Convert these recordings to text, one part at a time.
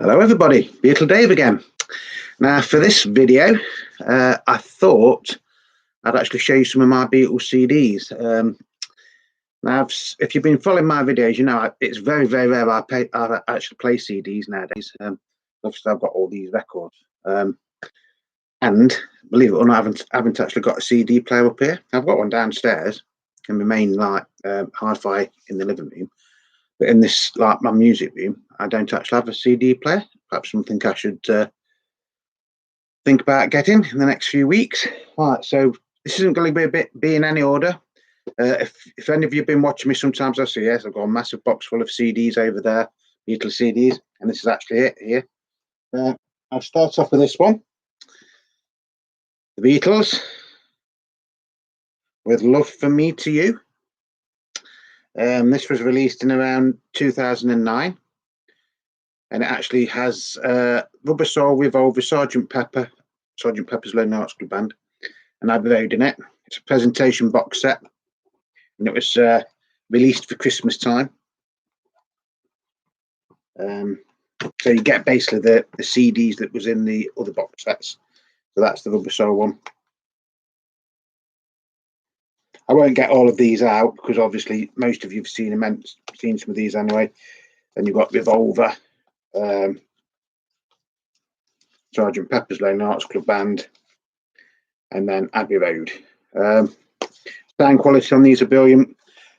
Hello everybody, Beatle Dave again. Now for this video, I thought I'd actually show you some of my Beatles CDs. Now, if you've been following my videos, you know it's very, very rare I actually play CDs nowadays. Obviously, I've got all these records. And believe it or not, I haven't actually got a CD player up here. I've got one downstairs in my main hi-fi in the living room. But in this, like my music room, I don't actually have a CD player. Perhaps something I should think about getting in the next few weeks. Right, so this isn't going to be in any order. If any of you have been watching me, sometimes I say yes, I've got a massive box full of CDs over there, Beatles CDs, and this is actually it here. I'll start off with this one, The Beatles, with Love From Me To You. This was released in around 2009, and it actually has Rubber Soul, Revolver, Sergeant Pepper's Lonely Hearts Club Band, and Abbey Road in it. It's a presentation box set, and it was released for Christmas time. So you get basically the CDs that was in the other box sets. So that's the Rubber Soul one. I won't get all of these out because obviously most of you have seen some of these anyway. Then you've got Revolver, Sergeant Pepper's Lonely Hearts Club Band, and then Abbey Road. Sound quality on these are brilliant.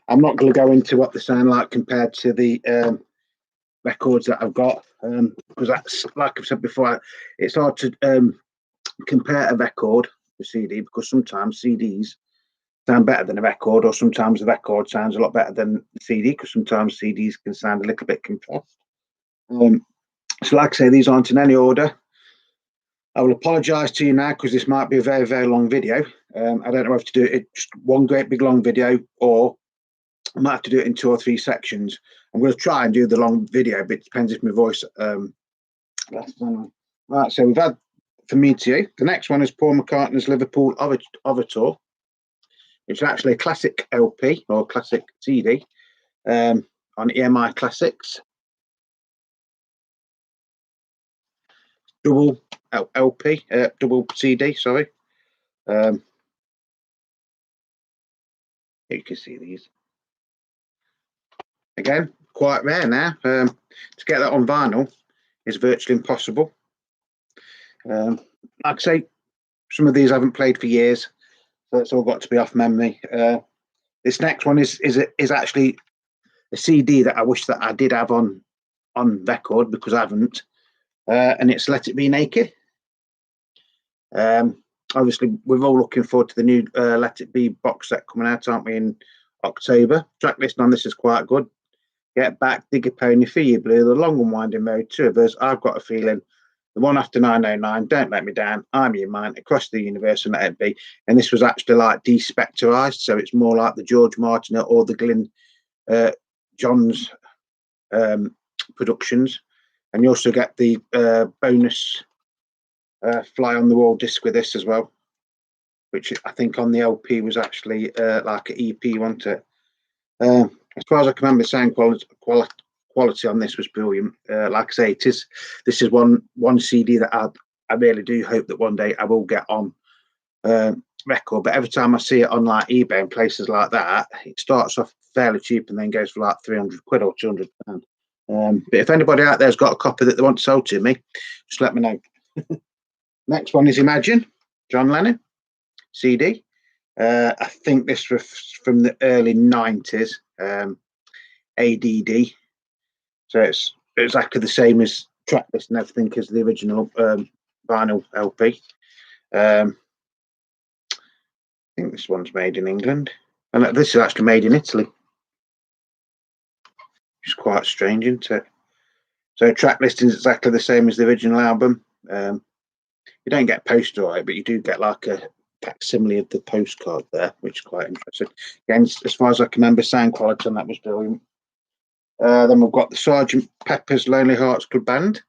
I'm not going to go into what they sound like compared to the records that I've got because that's, like I've said before, it's hard to compare a record with CD because sometimes CDs sound better than a record, or sometimes the record sounds a lot better than the CD because sometimes CDs can sound a little bit compressed. So like I say, these aren't in any order. I will apologise to you now because this might be a very, very long video. I don't know if to do it just one great big long video, or I might have to do it in 2 or 3 sections. I'm going to try and do the long video, but it depends if my voice right, so we've had From Me To You. The next one is Paul McCartney's Liverpool Overture, which is actually a classic LP or classic CD on EMI Classics. Double LP, double CD, sorry. You can see these. Again, quite rare now. To get that on vinyl is virtually impossible. Like I say, some of these I haven't played for years, so it's all got to be off memory. This next one is actually a CD that I wish that I did have on record because I haven't, and it's Let It Be Naked. Obviously, we're all looking forward to the new Let It Be box set coming out, aren't we, in October? Track listing on this is quite good. Get Back, Dig a Pony, For You Blue, The Long and Winding Road, Two of Us, I've Got a Feeling, The One After 909, Don't Let Me Down, I'm Your Mind, Across the Universe, and Let It Be. And this was actually like despectorized, so it's more like the George Martin or the Glyn Johns productions. And you also get the bonus Fly on the Wall disc with this as well, which I think on the LP was actually like an EP, wasn't it? As far as I can remember, sound quality on this was brilliant. Like I say, this is one CD that I really do hope that one day I will get on record. But every time I see it on like eBay and places like that, it starts off fairly cheap and then goes for like 300 quid or 200 pounds. But if anybody out there's got a copy that they want to sell to me, just let me know. Next one is Imagine, John Lennon CD. I think this was from the early 90s, ADD. So it's exactly the same as track list and everything as the original vinyl LP. I think this one's made in England, and this is actually made in Italy. It's quite strange, isn't it? So track listing is exactly the same as the original album. You don't get poster right, but you do get like a facsimile of the postcard there, which is quite interesting. Again, as far as I can remember, sound quality on that was brilliant. Then we've got the Sergeant Pepper's Lonely Hearts Club Band.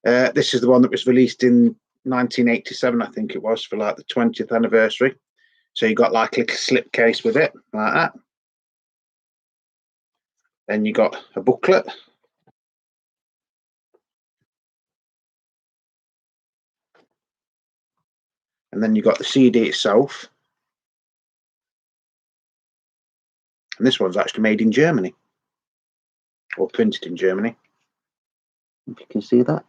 This is the one that was released in 1987, I think it was, for like the 20th anniversary. So you got like a little slipcase with it, like that. Then you got a booklet. And then you've got the CD itself. And this one's actually made in Germany, or printed in Germany. If you can see that.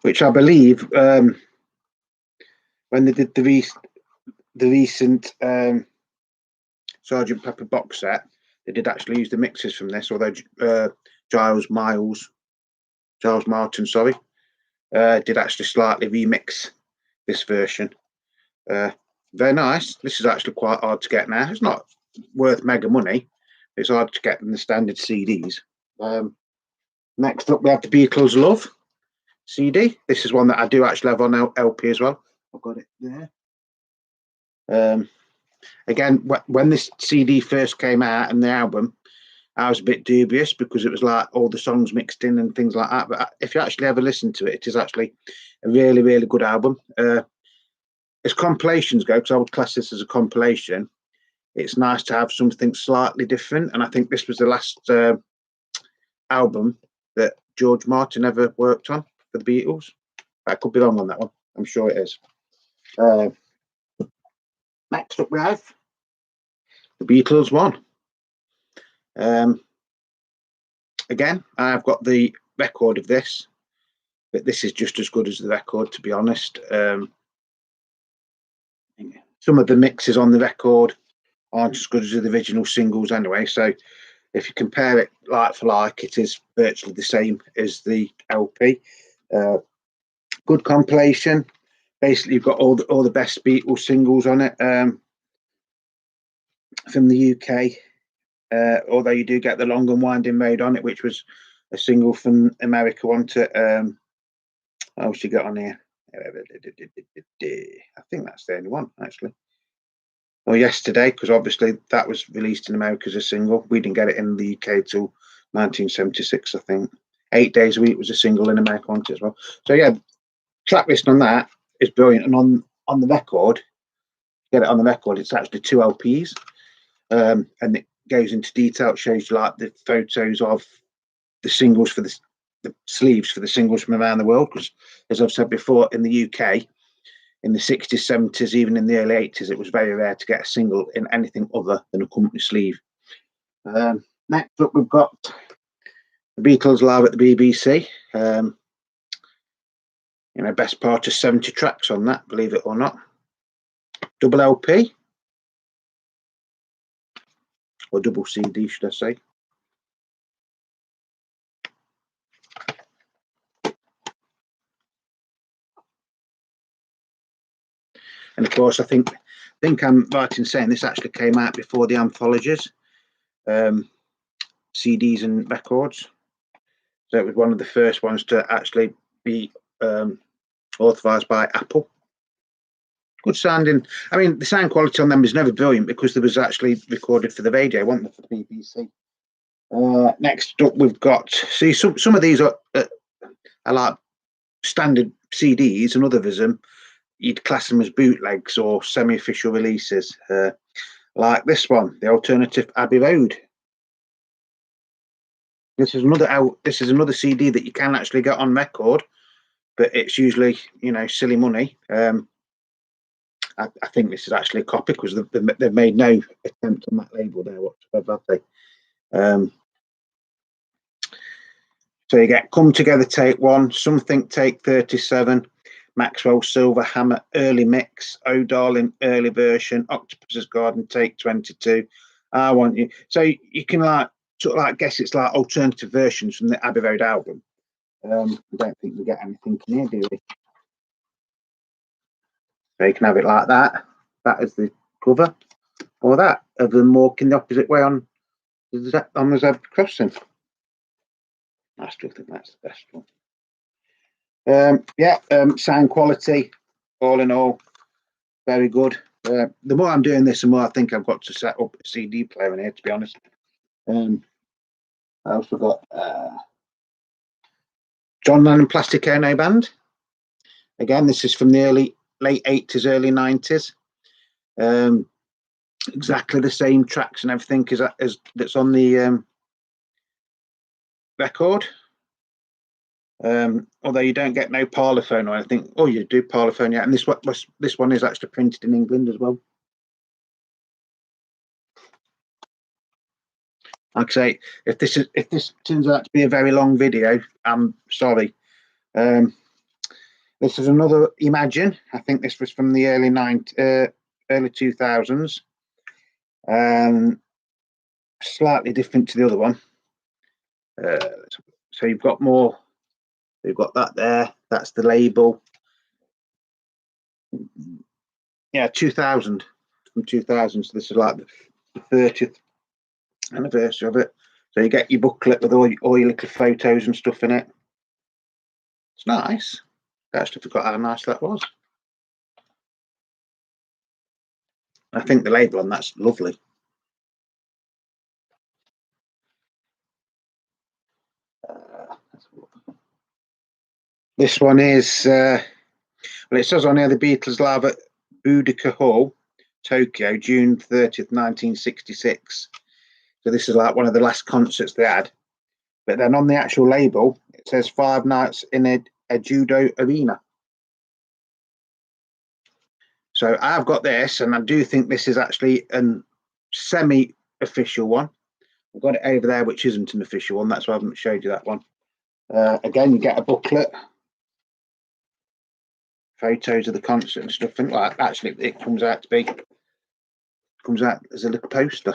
Which I believe, when they did the recent Sergeant Pepper box set, they did actually use the mixes from this, although Giles Martin, sorry, did actually slightly remix this version. Very nice. This is actually quite hard to get now. It's not worth mega money. It's hard to get in the standard CDs. Next up, we have the Beatles Love CD. This is one that I do actually have on LP as well. I've got it there. Again, when this CD first came out and the album, I was a bit dubious because it was like all the songs mixed in and things like that. But if you actually ever listen to it, it is actually a really, really good album. As compilations go, because I would class this as a compilation, it's nice to have something slightly different. And I think this was the last album that George Martin ever worked on for the Beatles. I could be wrong on that one. I'm sure it is. Next up we have the Beatles one. Again, I've got the record of this, but this is just as good as the record, to be honest. Some of the mixes on the record aren't as good as the original singles anyway, so if you compare it like for like, it is virtually the same as the LP. Good compilation. Basically, you've got all the best Beatles singles on it from the UK. Although you do get the Long and Winding Road on it, which was a single from America, wasn't it? What else you got on here? I think that's the only one, actually. Or Yesterday, because obviously that was released in America as a single. We didn't get it in the UK till 1976, I think. 8 Days a Week was a single in America, wasn't it, as well? So yeah, track list on that is brilliant. And on the record, get it on the record, it's actually 2 LPs. And it goes into detail. It shows you like the photos of the singles for the sleeves for the singles from around the world, because as I've said before, in the UK in the 60s, 70s, even in the early 80s, it was very rare to get a single in anything other than a company sleeve. Next up, we've got the Beatles live at the BBC. Best part of 70 tracks on that, believe it or not. Double LP, or double CD, should I say. And of course, I think I'm right in saying this actually came out before the anthologies, CDs and records. So it was one of the first ones to actually be authorised by Apple. Good sounding. I mean, the sound quality on them is never brilliant because there was actually recorded for the radio, wasn't there, for the BBC. Next up, we've got, see, some of these are like standard CDs, and others of them you'd class them as bootlegs or semi-official releases, like this one, the Alternative Abbey Road. This is another CD that you can actually get on record, but it's usually silly money. I think this is actually a copy because they've made no attempt on that label there whatsoever, have they? So you get Come Together Take 1, Something Take 37, Maxwell Silver Hammer Early Mix, Oh Darling Early Version, Octopus's Garden Take 22, I Want You. So you can guess it's like alternative versions from the Abbey Road album. I don't think we get anything in here, do we? So you can have it like that. That is the cover, or that of them walking the opposite way on the zebra crossing. I still think that's the best one. Sound quality, all in all, very good. The more I'm doing this, the more I think I've got to set up a CD player in here, to be honest. I also got John Lennon Plastic Ono Band. Again, this is from the late 80s, early 90s. Exactly the same tracks and everything as that's on the record. Although you don't get no parlophone or anything. Oh, you do parlophone, yeah. And this one is actually printed in England as well. Like I say, if this turns out to be a very long video, I'm sorry. This is another Imagine. I think this was from the early 2000s. Slightly different to the other one. So you've got more. You've got that there. That's the label. Yeah, 2000, from 2000. So this is like the 30th anniversary of it. So you get your booklet with all your little photos and stuff in it. It's nice. I actually forgot how nice that was. I think the label on that's lovely. This one is, well, it says on here the Beatles live at Budokan Hall, Tokyo, June 30th, 1966. So this is like one of the last concerts they had. But then on the actual label, it says 5 nights in a judo arena. So I've got this, and I do think this is actually a semi-official one. I've got it over there, which isn't an official one. That's why I haven't showed you that one. Again, you get a booklet, photos of the concert and stuff. And well, actually, it comes out as a little poster,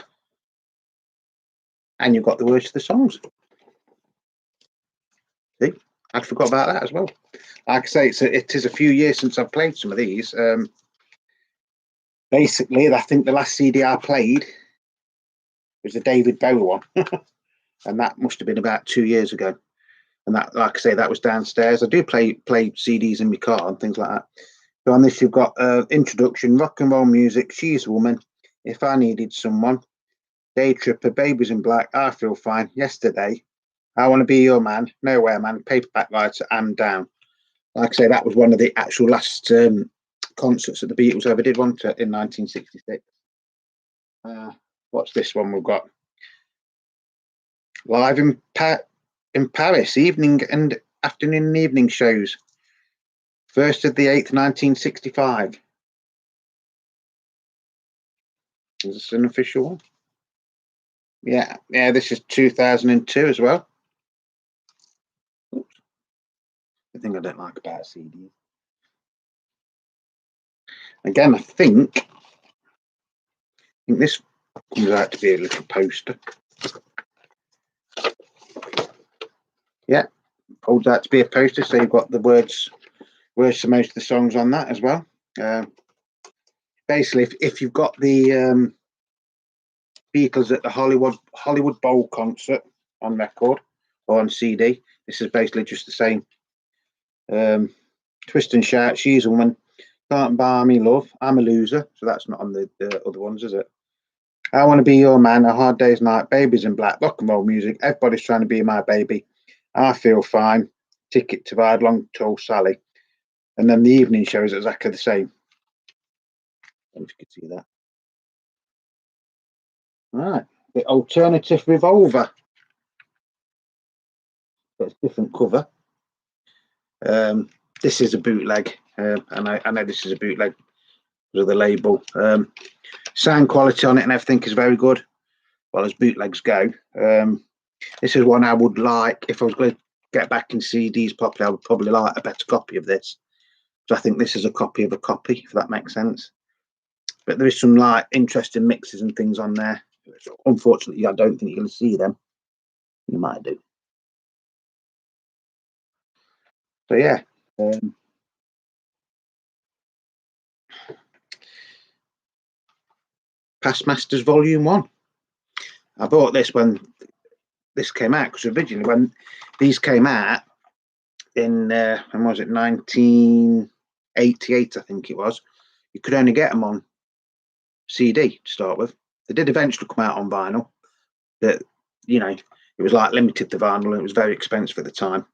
and you've got the words to the songs. See, I forgot about that as well. Like I say, it is a few years since I've played some of these. Basically, I think the last CD I played was the David Bowie one, and that must have been about 2 years ago. And that, like I say, that was downstairs. I do play CDs in my car and things like that. So on this, you've got introduction, rock and roll music, She's a Woman, If I Needed Someone, Day Tripper, Babies in Black, I Feel Fine, Yesterday, I Want to Be Your Man, Nowhere Man, Paperback Writer, and Down. Like I say, that was one of the actual last concerts that the Beatles ever did, wasn't it, in 1966. What's this one we've got? Live in Paris, evening and afternoon and evening shows. 1st of the 8th, 1965. Is this an official one? Yeah, this is 2002 as well. Oops. The thing I don't like about CDs. Again, I think this comes out to be a little poster. Yeah, holds out to be a poster, so you've got the words to most of the songs on that as well. Basically, if you've got the Beatles at the Hollywood Bowl concert on record or on CD, this is basically just the same. Twist and Shout, She's a Woman, Can't Buy Me Love, I'm a Loser. So that's not on the other ones, is it? I Want to Be Your Man, A Hard Day's Night, Babies in Black, Rock and Roll Music, Everybody's Trying to Be My Baby, I Feel Fine, Ticket to Ride, Long Tall Sally. And then the evening show is exactly the same. I don't know if you could see that. Right, the Alternative Revolver. It's a different cover. This is a bootleg, and I know this is a bootleg because of the label. Sound quality on it and everything is very good, well as bootlegs go. This is one I would like, if I was going to get back in CDs properly, I would probably like a better copy of this. So I think this is a copy of a copy, if that makes sense. But there is some like interesting mixes and things on there. Unfortunately, I don't think you're going to see them. You might do. So yeah. Past Masters Volume 1. I bought this when this came out, because originally when these came out in when was it, 1988, I think it was, you could only get them on CD to start with. They did eventually come out on vinyl, but you know, it was like limited to vinyl and it was very expensive at the time.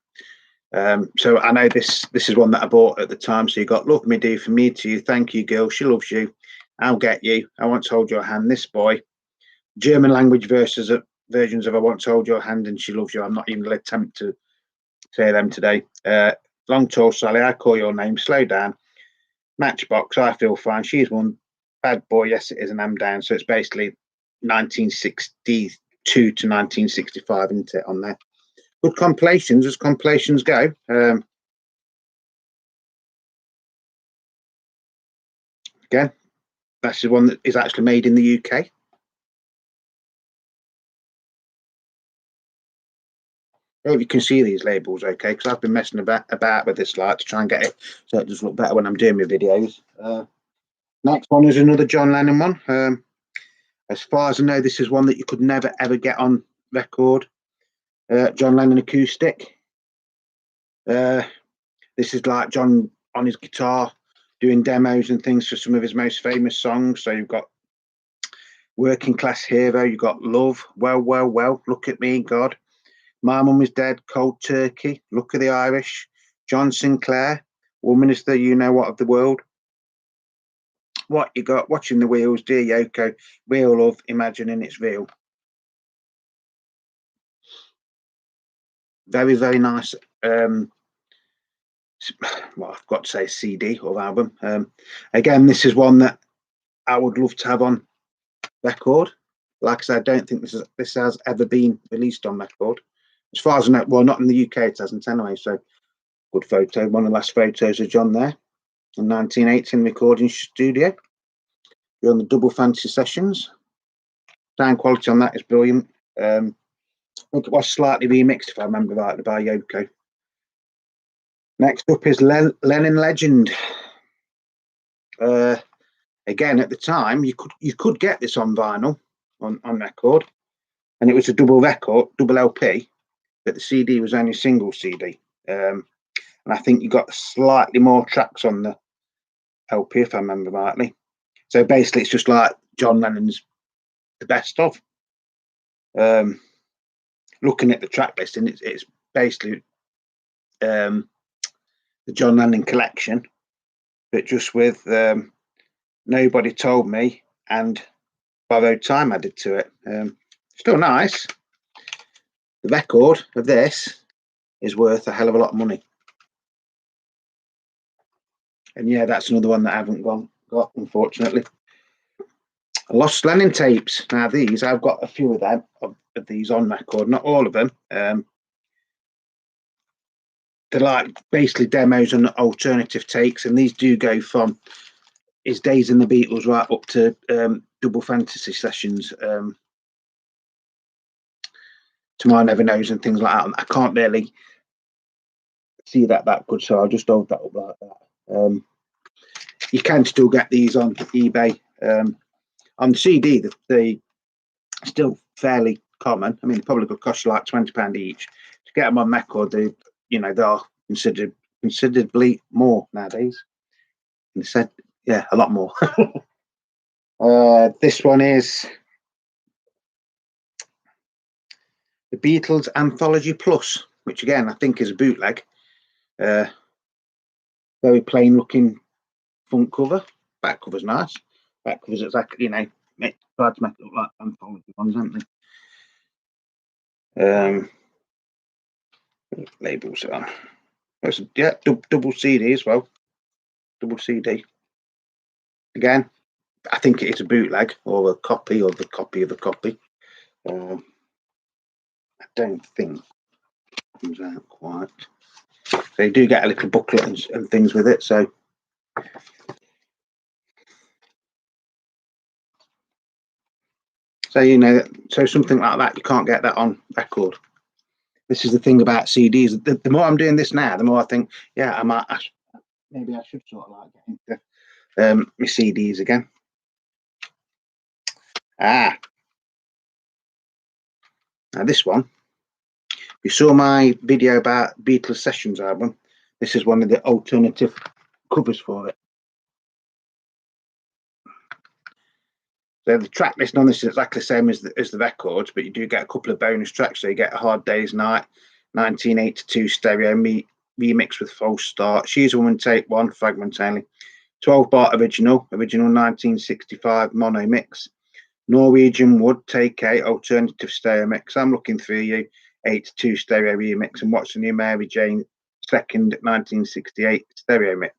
So I know this is one that I bought at the time. So you got Love Me Do, From Me to You, Thank You Girl, She Loves You, I'll Get You, I Want to Hold Your Hand, This Boy, German language versions of I Want to Hold Your Hand and She Loves You. I'm not even going to attempt to say them today. Long Tall Sally, I Call Your Name, Slow Down, Matchbox, I Feel Fine, She's One, Bad Boy, Yes It Is, and I'm Down. So it's basically 1962 to 1965, isn't it, on there? Good compilations as compilations go. Again, that's the one that is actually made in the UK. I hope you can see these labels okay, because I've been messing about with this light to try and get it so it does look better when I'm doing my videos. Next one is another John Lennon one. As far as I know, this is one that you could never ever get on record. John Lennon Acoustic. This is like John on his guitar doing demos and things for some of his most famous songs. So you've got Working Class Hero, you've got Love, Well, Well, Well, Look at Me, God, My Mum Is Dead, Cold Turkey, Look of the Irish, John Sinclair, Woman Is the You Know What of the World, What You Got, Watching the Wheels, Dear Yoko, Real Love, Imagining It's Real. Very, very nice. Well, I've got to say CD or album. Again, this is one that I would love to have on record. Like I said, I don't think this has ever been released on record. As far as I know, well, not in the UK, it hasn't anyway. So, good photo. One of the last photos of John there in 1980 in the recording studio. During the Double Fantasy sessions. Sound quality on that is brilliant. I think it was slightly remixed, if I remember rightly, by Yoko. Next up is Lenin Legend. Again, at the time, you could get this on vinyl, on record, and it was a double LP, but the CD was only a single CD. And I think you got slightly more tracks on the LP, if I remember rightly. So basically, it's just like John Lennon's the best of. Looking at the track listing, it's basically the John Lennon collection, but just with Nobody Told Me and Borrowed Time added to it. Still nice. The record of this is worth a hell of a lot of money. And yeah, that's another one that I haven't got, unfortunately. Lost Lennon tapes. Now these, I've got a few of them, of these on record, not all of them. They're like basically demos and alternative takes, and these do go from his days in the Beatles right up to Double Fantasy sessions, Tomorrow Never Knows and things like that. I can't really see that good, so I'll just hold that up like that. You can still get these on eBay. On CD, they still fairly common. I mean, they probably could cost you like £20 each. To get them on record, they are considerably more nowadays. And they said, yeah, a lot more. This one is the Beatles Anthology Plus, which again I think is a bootleg. Very plain looking front cover. Back cover's nice. Back cover's exactly, tried to make it look like anthology ones, haven't they? Labels on. Yeah, double CD as well. Double CD. Again, I think it is a bootleg or a copy or the copy of a copy. I don't think it comes out quite. So you do get a little booklet and things with it. So so something like that, you can't get that on record. This is the thing about CDs. The more I'm doing this now, the more I think, yeah, maybe I should sort of like get into my CDs again. Now this one, you saw my video about Beatles Sessions album. This is one of the alternative covers for it. So the track listing on this is exactly the same as the records, but you do get a couple of bonus tracks. So you get A Hard Day's Night, 1982 stereo remix with False Start, She's a Woman Take 1, fragment only, 12-bar original 1965 mono mix, Norwegian Wood Take 8 alternative stereo mix, I'm Looking Through You, '82 stereo remix, and what's the new Mary Jane second 1968 stereo mix.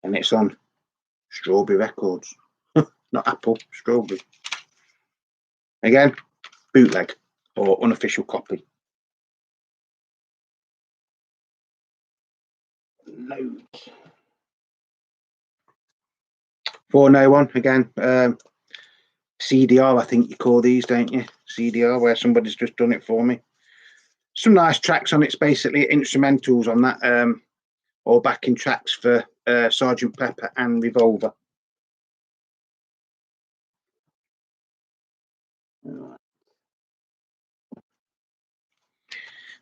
And it's on Strawberry Records, not Apple, Strawberry. Again, bootleg or unofficial copy. Notes. 401 again. CDR, I think you call these, don't you? CDR, where somebody's just done it for me. Some nice tracks on it. It's basically instrumentals on that, or backing tracks for Sergeant Pepper and Revolver.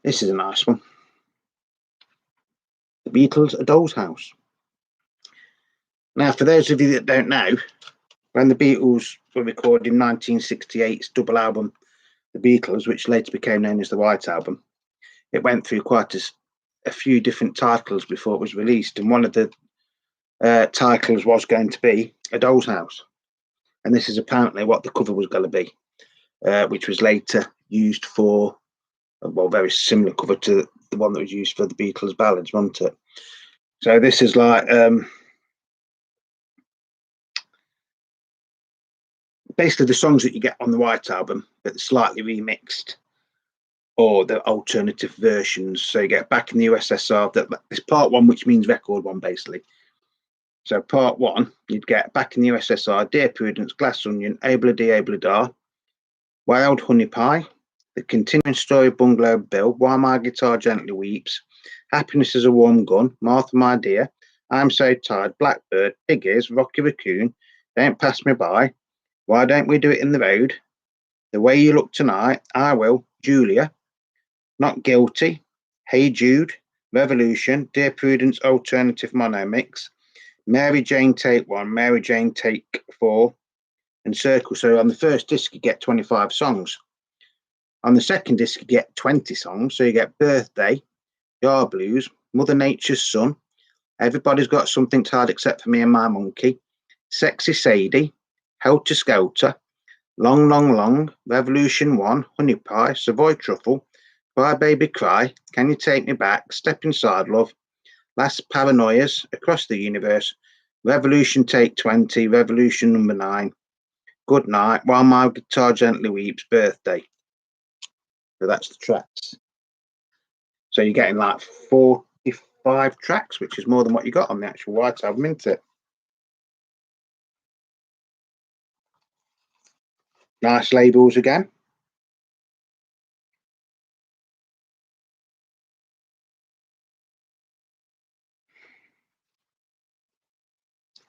This is a nice one. The Beatles, A Doll's House. Now, for those of you that don't know, when the Beatles were recording 1968's double album, The Beatles, which later became known as the White Album, it went through quite a few different titles before it was released, and one of the titles was going to be A Doll's House, and this is apparently what the cover was going to be, which was later used for, well, very similar cover to the one that was used for the Beatles ballads, wasn't it? So this is like basically the songs that you get on the White Album, but slightly remixed, or the alternative versions. So you get Back in the USSR, this part one, which means record one, basically. So part one, you'd get Back in the USSR, Dear Prudence, Glass Onion, Abla-Dee, Abla-Da, Wild Honey Pie, The Continuing Story of Bungalow Bill, While My Guitar Gently Weeps, Happiness is a Warm Gun, Martha My Dear, I'm So Tired, Blackbird, Big Ears, Rocky Raccoon, Don't Pass Me By, Why Don't We Do It in the Road, The Way You Look Tonight, I Will, Julia, Not Guilty, Hey Jude, Revolution, Dear Prudence Alternative Mono Mix, Mary Jane Take 1, Mary Jane Take 4, and Circle. So on the first disc, you get 25 songs. On the second disc, you get 20 songs. So you get Birthday, Yard Blues, Mother Nature's Son, Everybody's Got Something to Hide Except for Me and My Monkey, Sexy Sadie, Helter Skelter, Long, Long, Long, Revolution 1, Honey Pie, Savoy Truffle, Cry Baby Cry, Can You Take Me Back, Step Inside Love, Last Paranoias, Across the Universe, Revolution Take 20, Revolution number 9, Good Night, While My Guitar Gently Weeps, Birthday. So that's the tracks. So you're getting like 45 tracks, which is more than what you got on the actual White Album, isn't it? Nice labels again.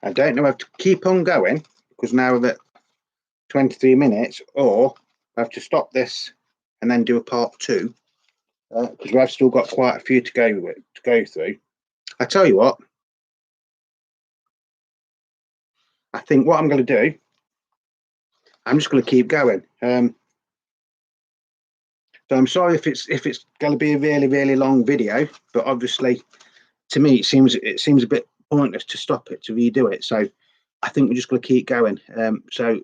I don't know if to keep on going, because now we're at 23 minutes, or I have to stop this and then do a part 2, because we've still got quite a few to go through. I tell you what, I think what I'm going to do, I'm just going to keep going. So I'm sorry if it's going to be a really, really long video, but obviously to me it seems a bit pointless to stop it, to redo it. So I think we're just going to keep going. So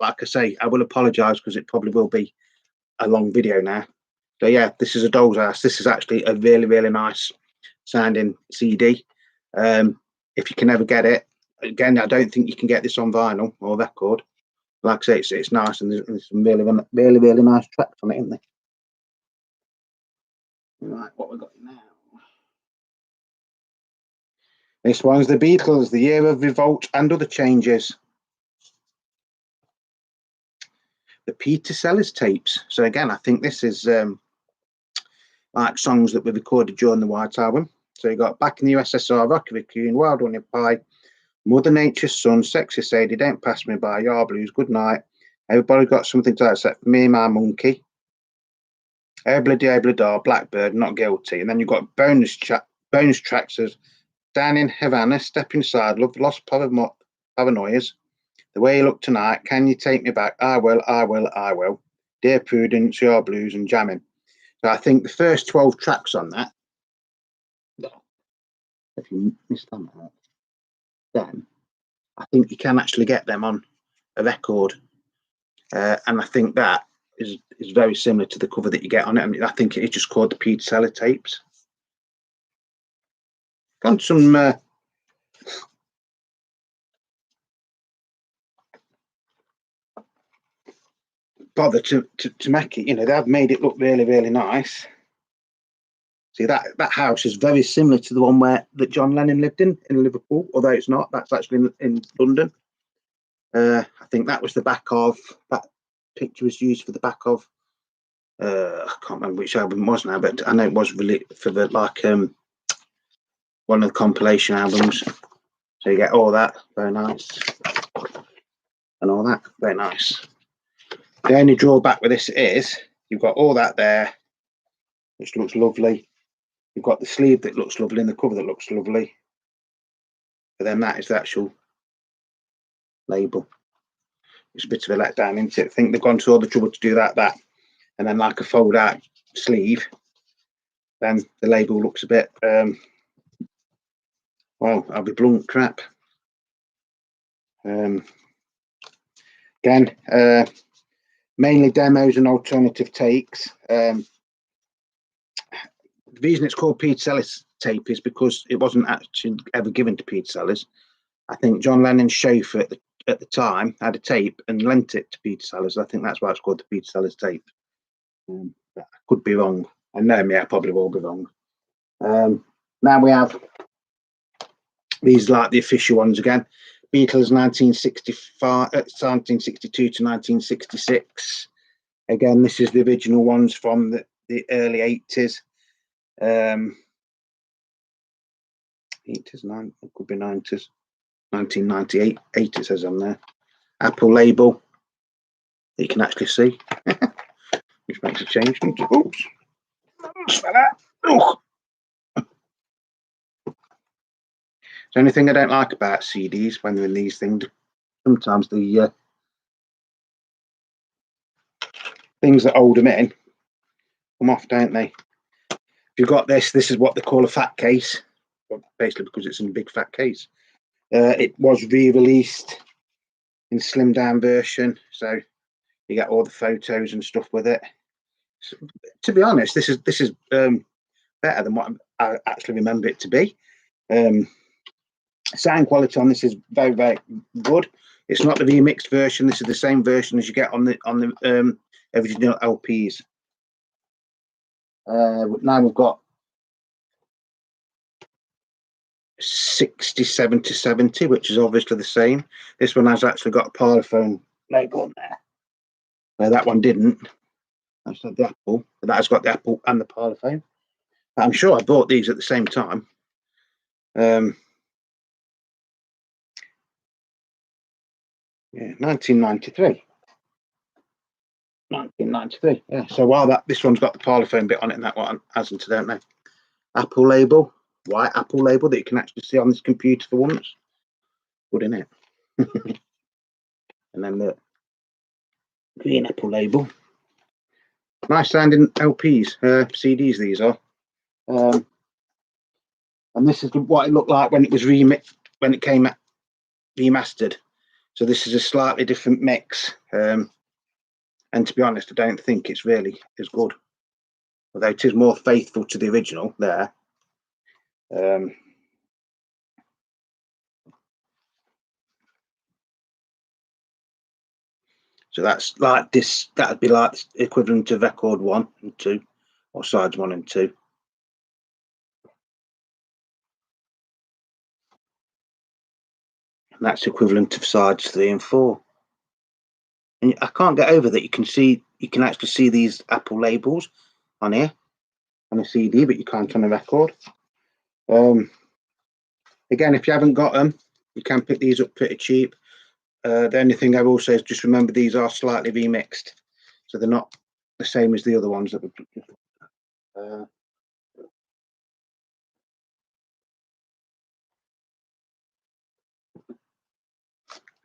like I say, I will apologize because it probably will be a long video now. So yeah, this is A Doll's House. This is actually a really, really nice sounding CD. If you can ever get it, again, I don't think you can get this on vinyl or record. Like I say, it's nice, and there's some really, really, really nice tracks on it, isn't there? Right, what we got now? This one's The Beatles, The Year of Revolt and Other Changes. The Peter Sellers tapes. So again, I think this is like songs that were recorded during the White Album. So you got Back in the USSR, Rocky Raccoon, Wild Honey Pie, Mother Nature's Son, Sexy Sadie, Don't Pass Me By, Yard Blues, Good Night, Everybody Got Something to Except for Me and My Monkey, Abla-Dee, Abla-Da, Blackbird, Not Guilty. And then you've got bonus tracks as Down in Havana, Step Inside Love, Lost Paranoias, The Way You Look Tonight, Can You Take Me Back, I Will, I Will, I Will, Dear Prudence, Yard Blues, and Jamming. So I think the first 12 tracks on that, if you missed them out, then I think you can actually get them on a record, and I think that is very similar to the cover that you get on it. I mean, I think it is just called the Pete Seller tapes. Got some bother to make it. You know, they've made it look really, really nice. See, that house is very similar to the one that John Lennon lived in Liverpool, although it's not. That's actually in London. I think that was the back of that picture was used for the back of. I can't remember which album it was now, but I know it was really for the one of the compilation albums. So you get all that, very nice, and all that, very nice. The only drawback with this is you've got all that there, which looks lovely. You've got the sleeve that looks lovely and the cover that looks lovely. But then that is the actual label. It's a bit of a letdown, isn't it? I think they've gone to all the trouble to do that, and then like a fold out sleeve. Then the label looks a bit, well, I'll be blunt, crap. Again, mainly demos and alternative takes. The reason it's called Pete Seller's tape is because it wasn't actually ever given to Pete Sellers. I think John Lennon's chauffeur at the time had a tape and lent it to Pete Sellers. I think that's why it's called the Pete Sellers tape. I could be wrong. I know me, I probably will be wrong. Now we have these, like the official ones again. Beatles 1962 to 1966. Again, this is the original ones from the early 80s. 80s, it could be 90s. 1998, 8 it says on there. Apple label that you can actually see, which makes a change. Oops. Smell that. Oh. The only thing I don't like about CDs when they're in these things, sometimes the things that hold them in come off, don't they? If you've got this is what they call a fat case, basically because it's in a big fat case. It was re-released in slimmed down version, so you get all the photos and stuff with it. So, to be honest, this is better than what I actually remember it to be. Sound quality on this is very, very good. It's not the remixed version. This is the same version as you get on the original LPs. Now we've got 67 to 70, which is obviously the same. This one has actually got a Parlophone logo on there, where that one didn't. That's not the Apple, but that has got the Apple and the Parlophone. I'm sure I bought these at the same time. Yeah, 1993. 1993. Yeah. So while this one's got the Parlophone bit on it, and that one hasn't, don't they? Apple label, white Apple label that you can actually see on this computer for once. Good, isn't it? And then the green Apple label. Nice sounding LPs, CDs. These are. And this is what it looked like when it was when it came remastered. So this is a slightly different mix. And to be honest, I don't think it's really as good, although it is more faithful to the original there. So that's like this. That'd be like the equivalent of record 1 and 2, or sides 1 and 2. And that's equivalent of sides 3 and 4. And I can't get over that. You can actually see these Apple labels on here on a CD, but you can't on a record. Again, if you haven't got them, you can pick these up pretty cheap. The only thing I will say is just remember these are slightly remixed, so they're not the same as the other ones that we've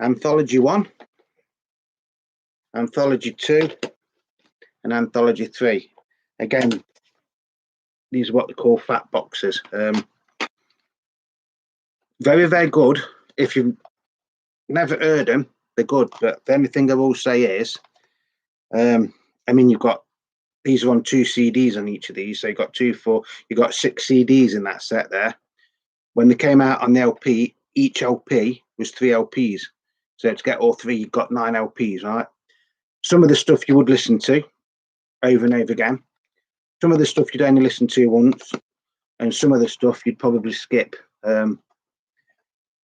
Anthology 1, Anthology 2, and Anthology 3. Again, these are what they call fat boxes. Very, very good. If you've never heard them, they're good. But the only thing I will say is, I mean, you've got these are on 2 CDs on each of these, so you've got 6 CDs in that set there. When they came out on the LP, each LP was 3 LPs. So to get all 3, you've got 9 LPs, right? Some of the stuff you would listen to over and over again. Some of the stuff you'd only listen to once, and some of the stuff you'd probably skip. But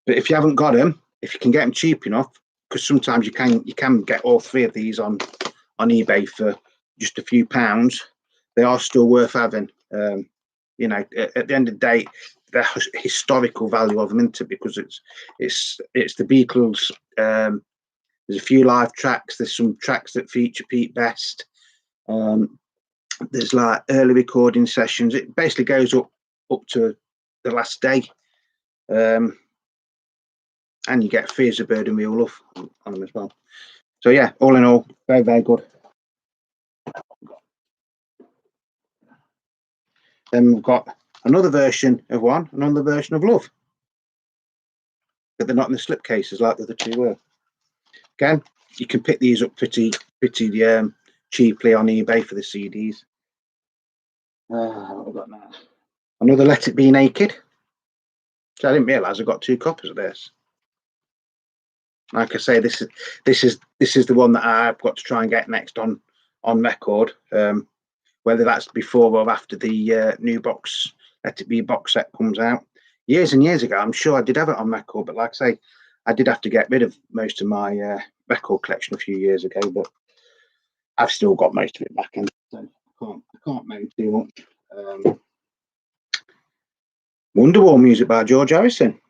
if you haven't got them, if you can get them cheap enough, because sometimes you can get all 3 of these on eBay for just a few pounds, they are still worth having. You know, at the end of the day, the historical value of them, isn't it? Because it's the Beatles. There's a few live tracks. There's some tracks that feature Pete Best. There's like early recording sessions. It basically goes up to the last day, and you get Fears of Bird and Real Love on them as well. So yeah, all in all, very, very good. Then we've got another version of one, another version of Love, but they're not in the slipcases like the other 2 were. Again, you can pick these up pretty cheaply on eBay for the CDs. What have we got now? Another Let It Be Naked. So I didn't realise I got 2 copies of this. Like I say, this is the one that I've got to try and get next on record. Whether that's before or after the new box Let It Be box set comes out. Years and years ago, I'm sure I did have it on record, but like I say, I did have to get rid of most of my record collection a few years ago, but I've still got most of it back in, so I can't moan too much. Wonderwall music by George Harrison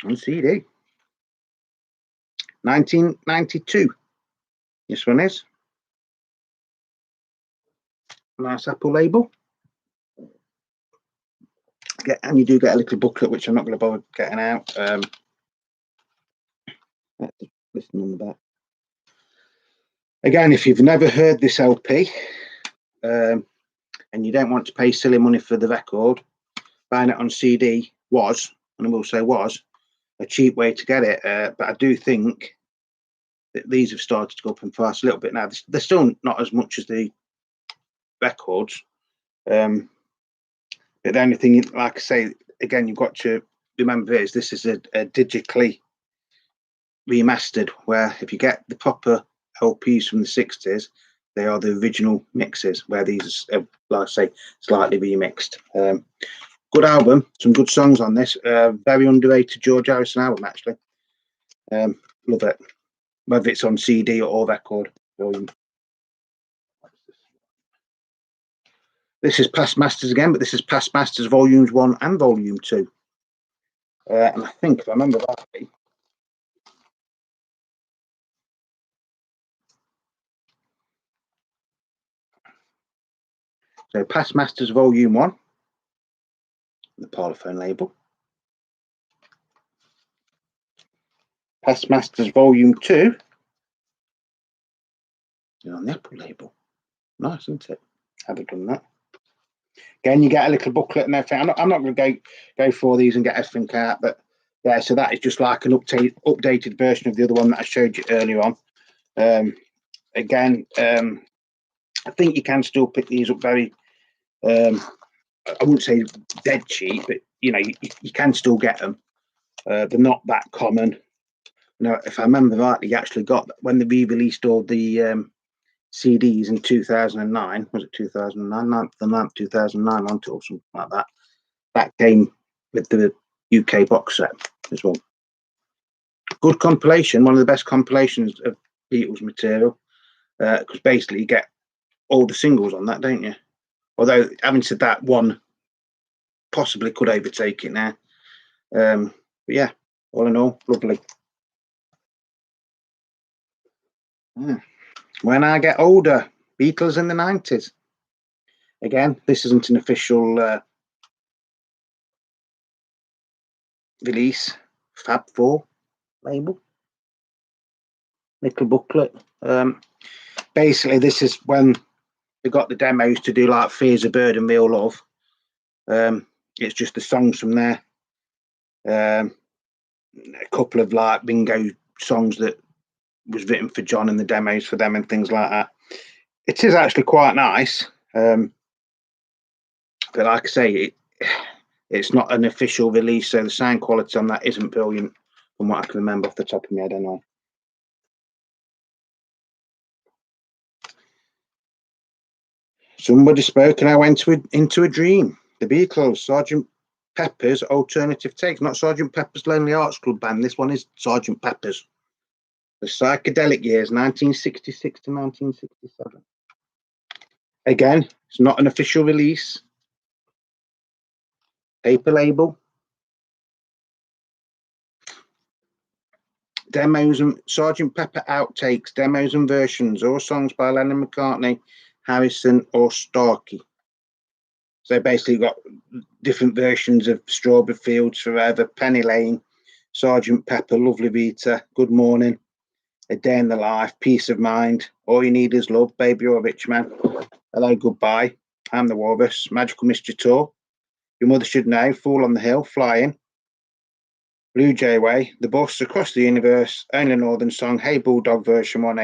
on CD. 1992. This one is. Nice Apple label. And you do get a little booklet, which I'm not going to bother getting out. Let's listen on the back. Again, if you've never heard this LP and you don't want to pay silly money for the record, buying it on CD was, and I will say was, a cheap way to get it. But I do think that these have started to go up in price a little bit now. They're still not as much as the records. But the only thing, like I say, again, you've got to remember is this is a digitally remastered, where if you get the proper LPs from the 60s, they are the original mixes, where these are, like I say, slightly remixed. Good album, some good songs on this. Very underrated George Harrison album, actually. Love it, whether it's on CD or record. This is Past Masters again, but this is Past Masters Volumes 1 and Volume 2. And I think, if I remember rightly, so Past Masters Volume 1, the Parlophone label. Past Masters Volume 2, on the Apple label. Nice, isn't it? Haven't done that. Again, you get a little booklet and everything. I'm not going to go for these and get everything out, but yeah, so that is just like an updated version of the other one that I showed you earlier on. Again, I think you can still pick these up very, I wouldn't say dead cheap, but you know, you can still get them. They're not that common. Now, if I remember rightly, you actually got, when they re-released all the CDs in 2009, was it 2009? The 9th 2009 on or something like that. That came with the UK box set as well. Good compilation, one of the best compilations of Beatles material, because basically you get all the singles on that, don't you? Although, having said that, one possibly could overtake it now. But yeah, all in all, lovely. When I Get Older, Beatles in the 90s. Again, this isn't an official release. Fab 4 label. Little booklet. Basically, this is when they got the demos to do like Fears of Bird and Real Love. It's just the songs from there. a couple of like bingo songs that was written for John and the demos for them and things like that. It is actually quite nice, but like I say, it's not an official release, so the sound quality on that isn't brilliant from what I can remember off the top of my head. I know. Somebody spoke and I went into a dream. The Beatles, Sergeant Pepper's Alternative Takes, not Sergeant Pepper's Lonely Hearts Club Band. This one is Sergeant Pepper's. The Psychedelic Years, 1966 to 1967. Again, it's not an official release. Paper label. Demos and Sergeant Pepper outtakes, demos and versions, all songs by Lennon, McCartney, Harrison, or Starkey. So basically, got different versions of Strawberry Fields Forever, Penny Lane, Sergeant Pepper, Lovely Rita, Good Morning, A Day in the Life, Peace of Mind, All You Need Is Love, Baby You're a Rich Man, Hello Goodbye, I'm the Walrus, Magical Mystery Tour, Your Mother Should Know, Fool on the Hill, Flying, Blue Jay Way, The Bus, Across the Universe, Only Northern Song, Hey Bulldog version 1,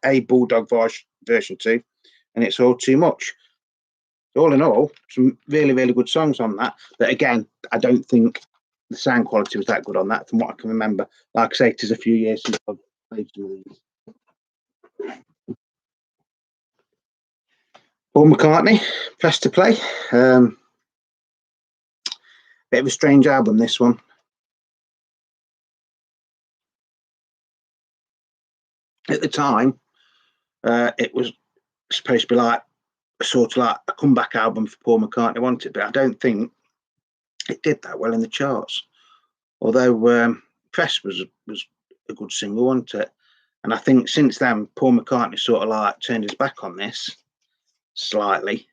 A Bulldog version 2, and It's All Too Much. All in all, some really, really good songs on that. But again, I don't think the sound quality was that good on that, from what I can remember. Like I say, it is a few years since I've played some of these. Paul McCartney, Press to Play. Bit of a strange album, this one. At the time, it was supposed to be like sort of like a comeback album for Paul McCartney, wasn't it? But I don't think it did that well in the charts. Although Press was a good single, wasn't it? And I think since then, Paul McCartney sort of like turned his back on this slightly,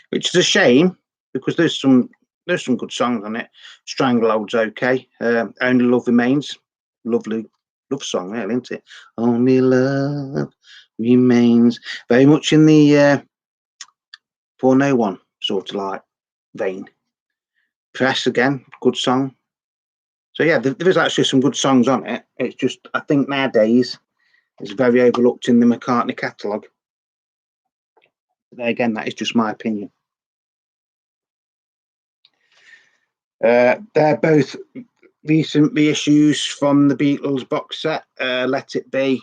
which is a shame because there's some good songs on it. Stranglehold's okay. Only Love Remains, lovely love song, really, isn't it? Only Love Remains, very much in the For No One sort of like vein. Press again, good song. So yeah, there is actually some good songs on it. It's just I think nowadays it's very overlooked in the McCartney catalogue. Again, that is just my opinion. They're both recent reissues from the Beatles box set. Let It Be,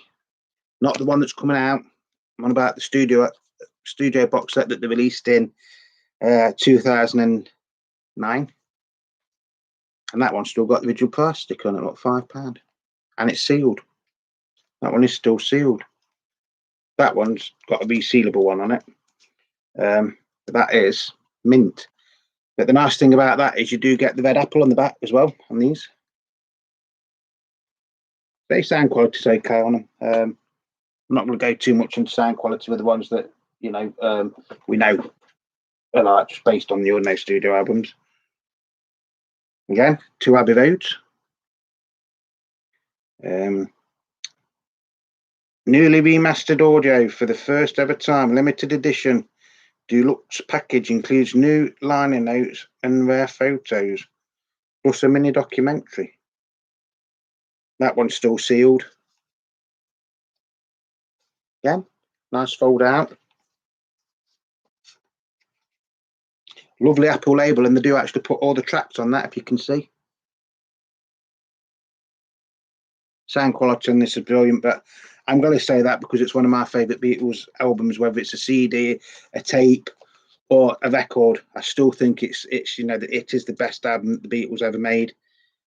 not the one that's coming out. I'm on about the studio box set that they released in 2009, and that one's still got the original price sticker on it, about £5, and it's sealed. That one is still sealed. That one's got a resealable one on it. That is mint. But the nice thing about that is you do get the red apple on the back as well on these. They sound quality is okay on them. I'm not going to go too much into sound quality with the ones that we know are like just based on the ordinary studio albums. Again, 2 Abbey Roads. Newly remastered audio for the first ever time, limited edition. Deluxe package includes new liner notes and rare photos, plus a mini documentary. That one's still sealed. Yeah, nice fold out. Lovely Apple label, and they do actually put all the tracks on that, if you can see. Sound quality on this is brilliant, but I'm going to say that because it's one of my favourite Beatles albums, whether it's a CD, a tape, or a record. I still think it is the best album that the Beatles ever made.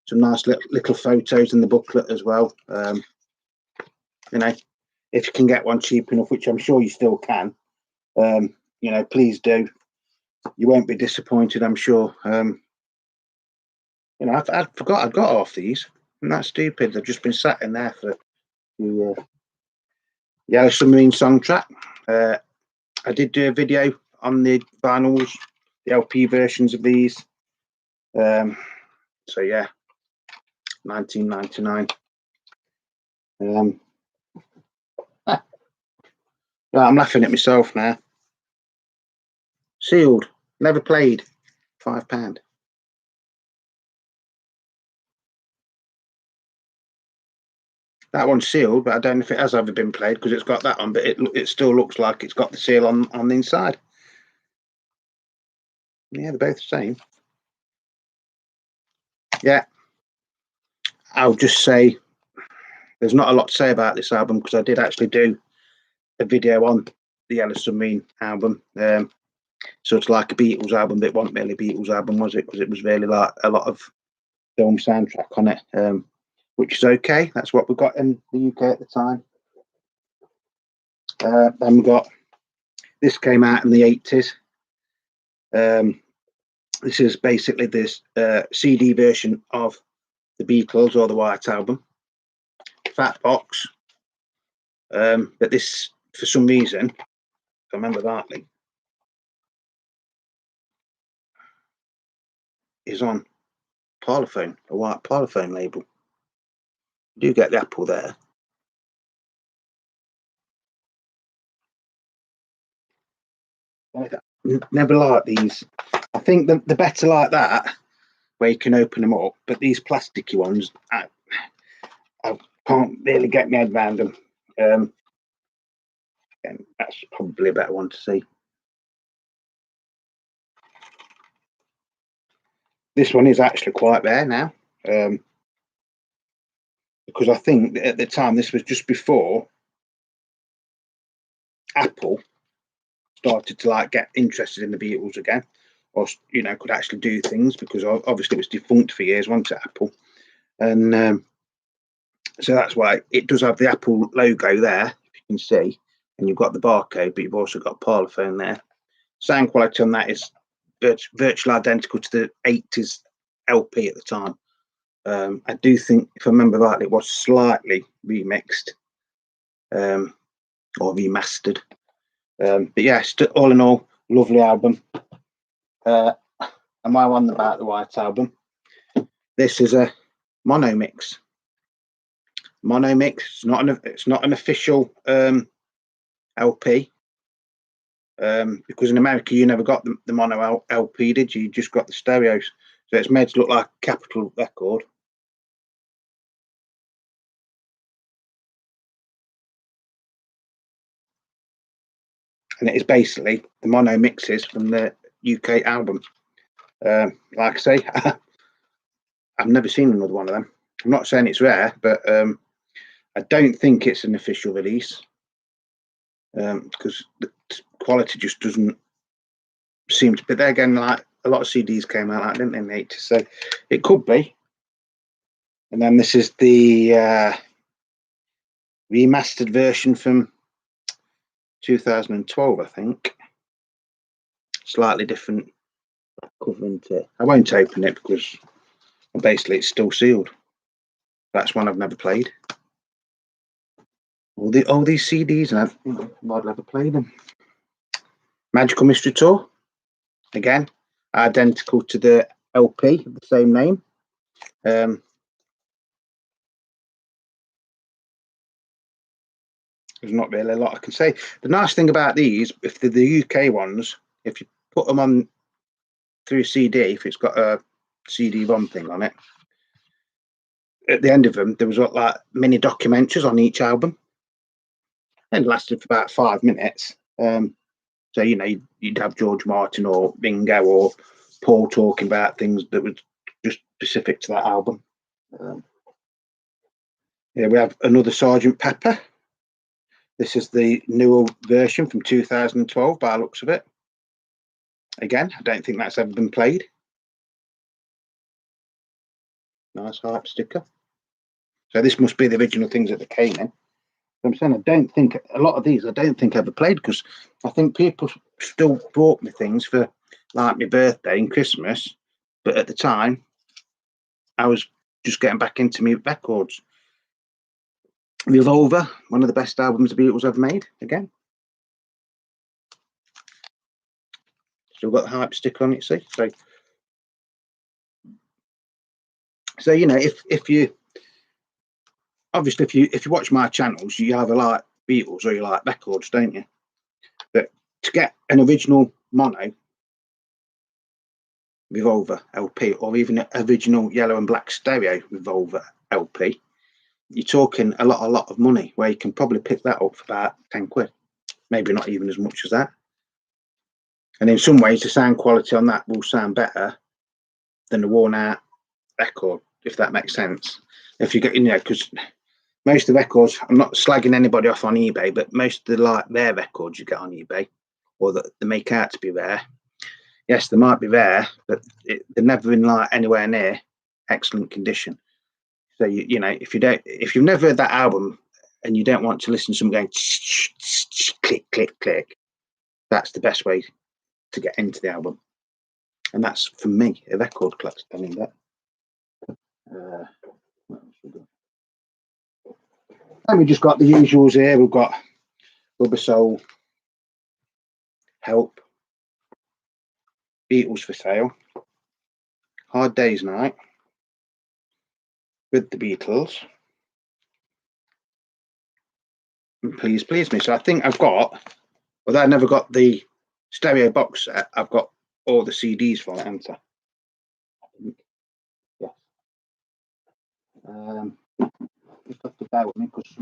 Some nice little photos in the booklet as well. If you can get one cheap enough, which I'm sure you still can, please do. You won't be disappointed, I'm sure. I forgot I'd got half these. I'm not stupid. They've just been sat in there for a few years. Yellow Submarine Soundtrack. I did do a video on the vinyls, the LP versions of these. So yeah, 1999. I'm laughing at myself now. Sealed, never played, £5. That one's sealed, but I don't know if it has ever been played because it's got that on, but it still looks like it's got the seal on the inside. Yeah, they're both the same. Yeah, I'll just say there's not a lot to say about this album because I did actually do a video on the Yellow Submarine album. So it's like a Beatles album, but it wasn't really a Beatles album, was it? Because it was really like a lot of film soundtrack on it, which is okay. That's what we got in the UK at the time. Then we got, this came out in the 80s. This is basically this CD version of the Beatles or the White Album. Fat box. But this, for some reason, if I remember rightly, is on Parlophone, a white Parlophone label. You do get the Apple there. Never like these. I think the better like that, where you can open them up, but these plasticky ones, I can't really get my head around them. And that's probably a better one to see. This one is actually quite rare now, because I think at the time this was just before Apple started to like get interested in the Beatles again, or could actually do things, because obviously it was defunct for years, wasn't it, Apple? And so that's why it does have the Apple logo there, if you can see, and you've got the barcode, but you've also got Parlophone there. Sound quality on that is virtually identical to the 80s LP at the time. I do think, if I remember rightly, it was slightly remixed or remastered. But yeah, all in all, lovely album. And my one about the White Album, this is a mono mix. Mono mix. It's not an official LP. Because in America you never got the mono LP, did you? You just got the stereos. So it's made to look like a Capitol record. And it is basically the mono mixes from the UK album. Like I say, I've never seen another one of them. I'm not saying it's rare, but I don't think it's an official release, because the quality just doesn't seem to. But then again, like a lot of CDs came out like, didn't they, in the 80s? So it could be. And then this is the remastered version from 2012, I think. Slightly different cover, isn't it? I won't open it because basically it's still sealed. That's one I've never played. All these CDs, and I've never played them. Magical Mystery Tour, again, identical to the LP of the same name. There's not really a lot I can say. The nice thing about these, if they're the UK ones, if you put them on through a CD, if it's got a CD-ROM thing on it, at the end of them, there was like mini documentaries on each album. And lasted for about 5 minutes. So, you'd have George Martin or Ringo or Paul talking about things that were just specific to that album. Yeah, we have another Sergeant Pepper. This is the newer version from 2012 by the looks of it. Again, I don't think that's ever been played. Nice hype sticker. So this must be the original things that they came in. I'm saying I don't think a lot of these I ever played, because I think people still bought me things for like my birthday and Christmas, but at the time I was just getting back into my records. Revolver, one of the best albums the Beatles ever made. Again, still got the hype sticker on it. See, so if you obviously if you watch my channels, you either like Beatles or you like records, don't you? But to get an original mono Revolver LP, or even an original yellow and black stereo Revolver LP, you're talking a lot of money, where you can probably pick that up for about 10 quid, maybe not even as much as that. And in some ways, the sound quality on that will sound better than a worn out record, if that makes sense. If you get, because most of the records, I'm not slagging anybody off on eBay, but most of the rare records you get on eBay, or that they make out to be rare, yes, they might be rare, but they're never in anywhere near excellent condition. So if you've never heard that album and you don't want to listen to someone going click click click, that's the best way to get into the album. And that's, for me, a record collector telling that. And we just got the usuals here. We've got Rubber Soul, Help, Beatles for Sale, Hard Day's Night, With the Beatles, and Please Please Me. So I think I've got, although I never got the stereo box set, I've got all the CDs from it, haven't I? Yeah. Just have to bear with me because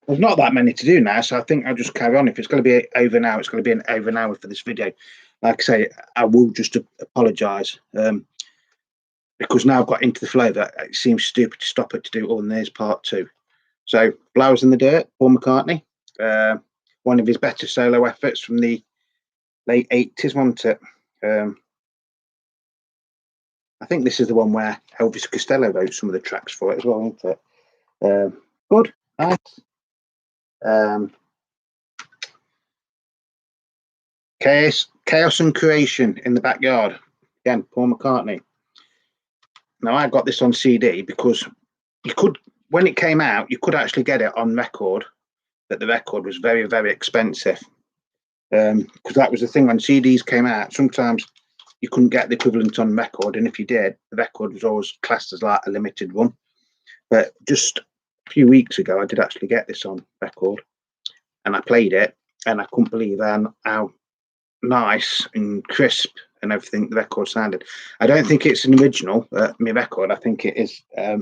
there's not that many to do now, so I think I'll just carry on. If it's going to be over an hour, it's going to be an over an hour for this video. Like I say, I will just apologise because now I've got into the flow that it seems stupid to stop it to do all, and there's part 2. So, Flowers in the Dirt, Paul McCartney, one of his better solo efforts from the late 80s, wasn't it? I think this is the one where Elvis Costello wrote some of the tracks for it as well, isn't it? Good, nice. Chaos and Creation in the Backyard, again, Paul McCartney. Now, I got this on CD because you could, when it came out, you could actually get it on record, but the record was very, very expensive. Because that was the thing when CDs came out, sometimes you couldn't get the equivalent on record, and if you did, the record was always classed as like a limited one. But just a few weeks ago, I did actually get this on record, and I played it, and I couldn't believe how nice and crisp and everything the record sounded. I don't think it's an original my record. I think it is a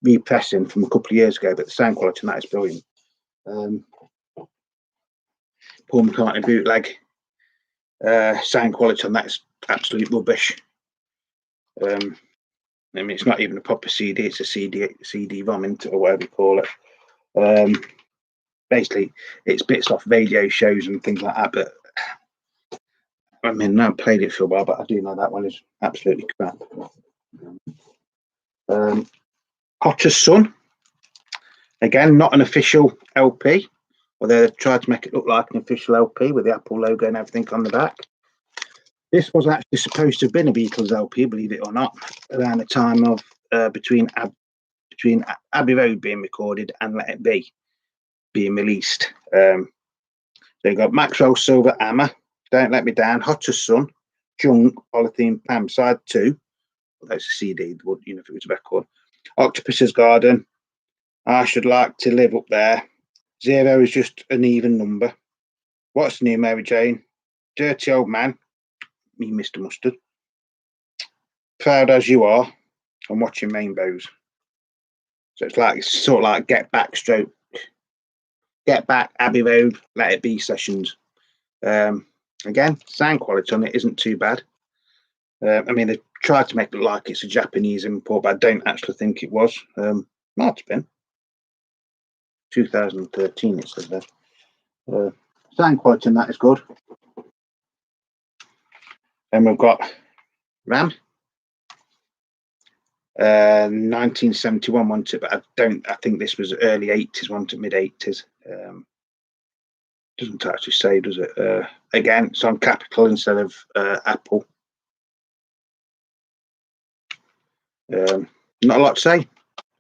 repressing from a couple of years ago, but the sound quality on that is brilliant. Paul McCartney bootleg, sound quality on that is absolute rubbish. I mean, it's not even a proper CD, it's a CD-ROM, or whatever you call it. Basically, it's bits off radio shows and things like that, but I mean, I've played it for a while, but I do know that one is absolutely crap. Hot as Sun, again, not an official LP, although they tried to make it look like an official LP with the Apple logo and everything on the back. This was actually supposed to have been a Beatles LP, believe it or not, around the time of between Abbey Road being recorded and Let It Be being released. So you got Maxwell Silver Hammer, Don't Let Me Down, Hot as Sun, Junk, Polythene Pam, Side 2. Well, that's a CD, if it was a record. Octopus's Garden, I Should Like to Live Up There. 0 is just an even number. What's New, Mary Jane? Dirty Old Man, me, Mr. Mustard. Proud As You Are, and Watching Rainbows. So it's sort of like Get Back, Abbey Road, Let It Be sessions. Again, sound quality on it isn't too bad. I mean, they tried to make it look like it's a Japanese import, but I don't actually think it was. Might have been 2013, it says there. Sound quality on that is good. Then we've got Ram, 1971, wasn't it? But I think this was early 80s, wasn't it? Mid 80s. Doesn't actually say, does it? Again, it's on Capitol instead of Apple. Not a lot to say.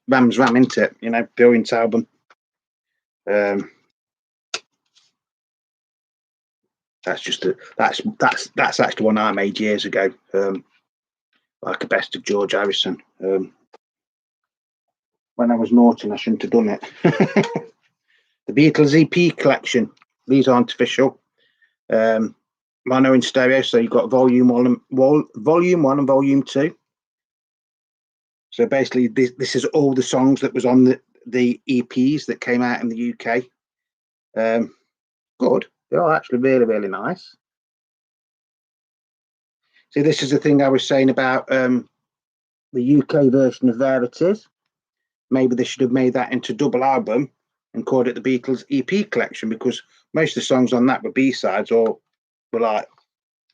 Ram's Ram, isn't it? Brilliant album. That's actually one I made years ago. Like a best of George Harrison. When I was naughty, I shouldn't have done it. The Beatles EP collection. These aren't official. mono and stereo. So you've got volume 1 and volume 2. So basically, this is all the songs that was on the EPs that came out in the UK. Good. They are actually really, really nice. See, this is the thing I was saying about the UK version of There It Is. Maybe they should have made that into double album and called it the Beatles EP collection, because most of the songs on that were B-sides or were like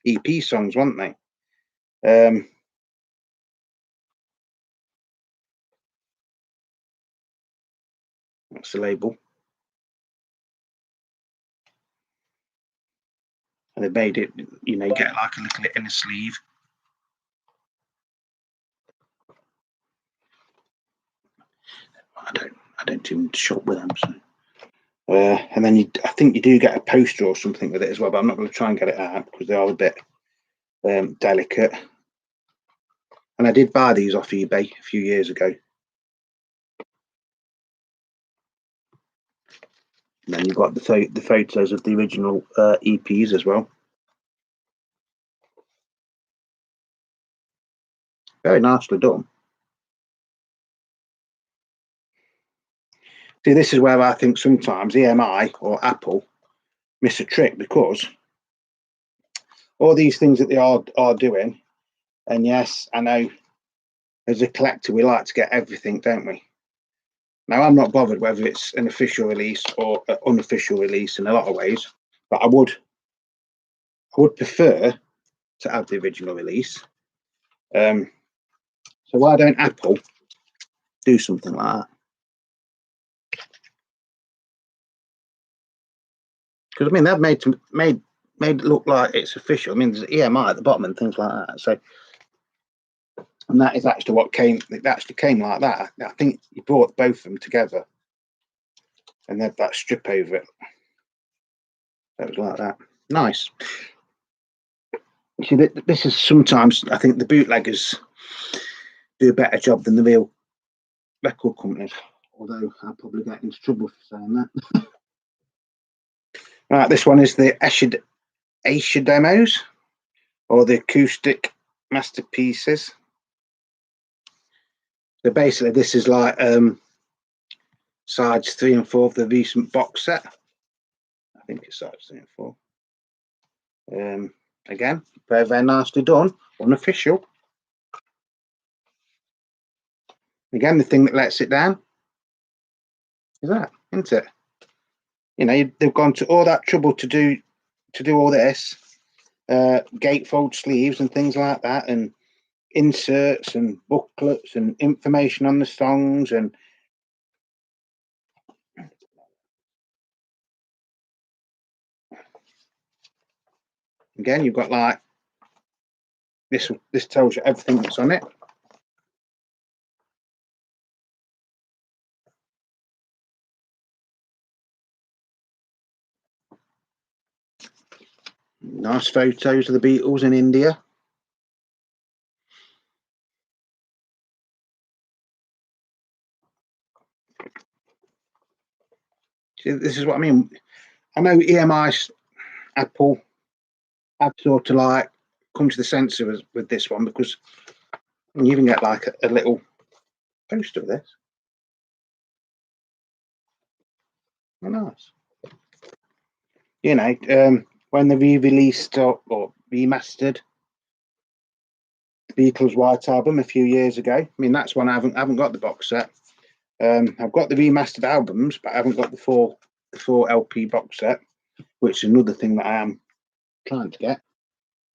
EP songs, weren't they? That's the label. And they made it, you know, get like a little inner sleeve. I don't even shop with them. So. And then I think you do get a poster or something with it as well, but I'm not going to try and get it out because they are a bit delicate. And I did buy these off eBay a few years ago. And then you've got the photos of the original EPs as well. Very nicely done. See, this is where I think sometimes EMI or Apple miss a trick, because all these things that they are doing, and yes, I know as a collector we like to get everything, don't we? Now, I'm not bothered whether it's an official release or an unofficial release in a lot of ways, but I would prefer to have the original release. So why don't Apple do something like that? Because I mean, they've made it look like it's official. I mean, there's EMI at the bottom and things like that. So, and that is actually what came. It actually came like that. I think you brought both of them together, and then that strip over it. That was like that. Nice. See, this is sometimes I think the bootleggers do a better job than the real record companies. Although I'll probably get into trouble for saying that. Right, this one is the Asia demos, or the acoustic masterpieces. So basically, this is like sides 3 and 4 of the recent box set. I think it's sides 3 and 4. Again, very, very nicely done, unofficial. Again, the thing that lets it down is that, isn't it? You know, they've gone to all that trouble to do all this, gatefold sleeves and things like that, and inserts and booklets and information on the songs, and again, you've got like this tells you everything that's on it. Nice photos of the Beatles in India. See, this is what I mean. I know EMI, Apple have sort of like come to the sense with this one, because you even get like a little poster of this. Oh, nice. You know, when they re-released or remastered the Beatles White Album a few years ago. I mean, that's one I haven't got the box set. I've got the remastered albums, but I haven't got the full LP box set, which is another thing that I am trying to get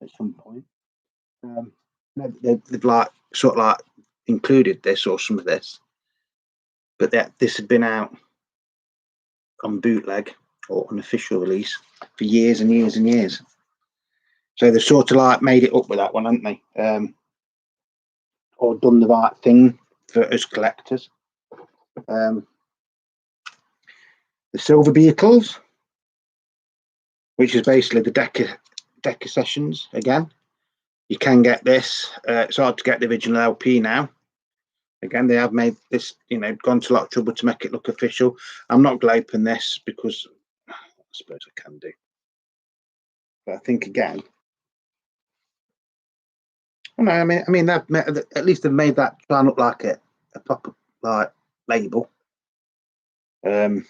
at some point. They've like sort of like included this or some of this, but this had been out on bootleg or an official release for years and years and years. So they've sort of like made it up with that one, haven't they? Or done the right thing for us collectors. The Silver Beatles, which is basically the Decca sessions again. You can get this. It's hard to get the original LP now. Again, they have made this, you know, gone to a lot of trouble to make it look official. I'm not going to open this because I suppose I can do. But I think again, well, no, I mean, at least they've made that try and look like a proper like label. And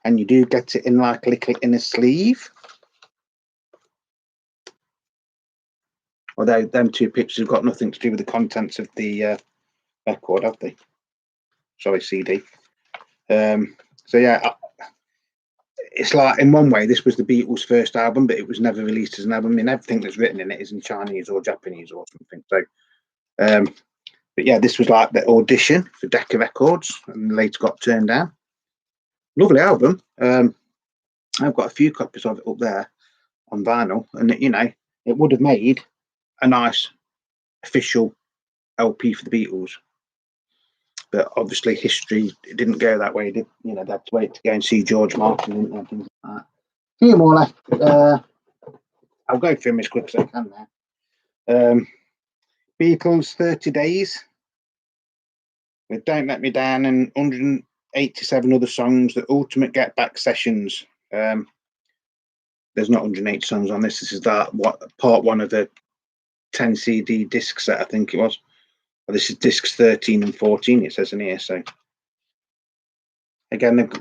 you do get it in like a little in a sleeve. Although them two pictures have got nothing to do with the contents of the record, have they? Sorry, CD. So yeah, it's like in one way this was the Beatles' first album, but it was never released as an album. I mean, everything that's written in it is in Chinese or Japanese or something. So, but yeah, this was like the audition for Decca Records, and later got turned down. Lovely album. I've got a few copies of it up there on vinyl, and it would have made a nice official LP for the Beatles. But obviously, history it didn't go that way. They had to wait to go and see George Martin and things like that. A few more left. I'll go through them as quick as I can now. Beatles 30 Days with Don't Let Me Down and 187 other songs. The Ultimate Get Back Sessions. There's not 180 songs on this. This is part one of the 10 CD disc set, I think it was. Well, this is discs 13 and 14, it says in here. So again, they've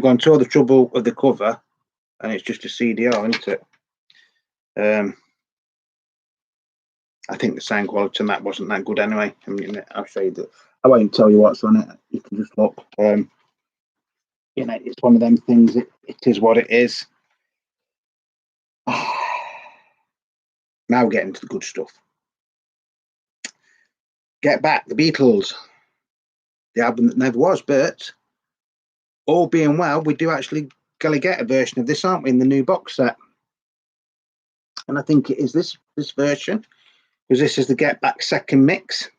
gone to all the trouble of the cover, and it's just a CDR, isn't it? I think the sound quality on that wasn't that good anyway. I mean, I'll show you that. I won't tell you what's on it. You can just look. It's one of them things. It is what it is. Now we're getting to the good stuff. Get Back, the Beatles, the album that never was, but all being well, we do actually gonna get a version of this, aren't we, in the new box set? And I think it is this version, because this is the Get Back second mix.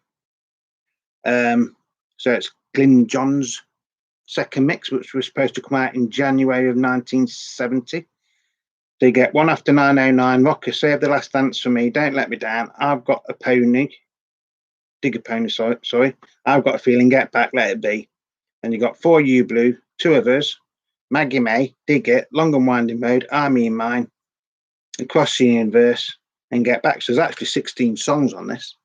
So it's Glyn John's second mix, which was supposed to come out in January of 1970. So you get One After 909, Rocker, Save the Last Dance for Me, Don't Let Me Down, I've Got a Pony, Dig a Pony, sorry. I've Got a Feeling, Get Back, Let It Be. And you got For You Blue, Two of Us, Maggie May, Dig It, Long and Winding Road, I Mean Mine, Across the Universe, and Get Back. So there's actually 16 songs on this.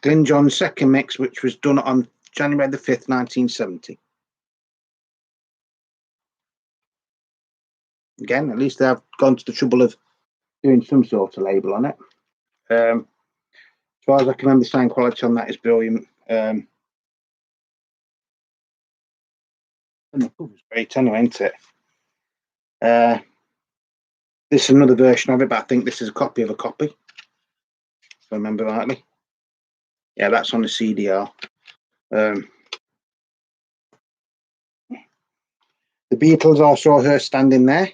Glyn John's second mix, which was done on January the 5th, 1970. Again, at least they've gone to the trouble of doing some sort of label on it. As far as I can remember, the sound quality on that is brilliant. And the cover's great anyway, isn't it? This is another version of it, but I think this is a copy of a copy, if I remember rightly. Yeah, that's on the CDR. The Beatles, I saw her standing there.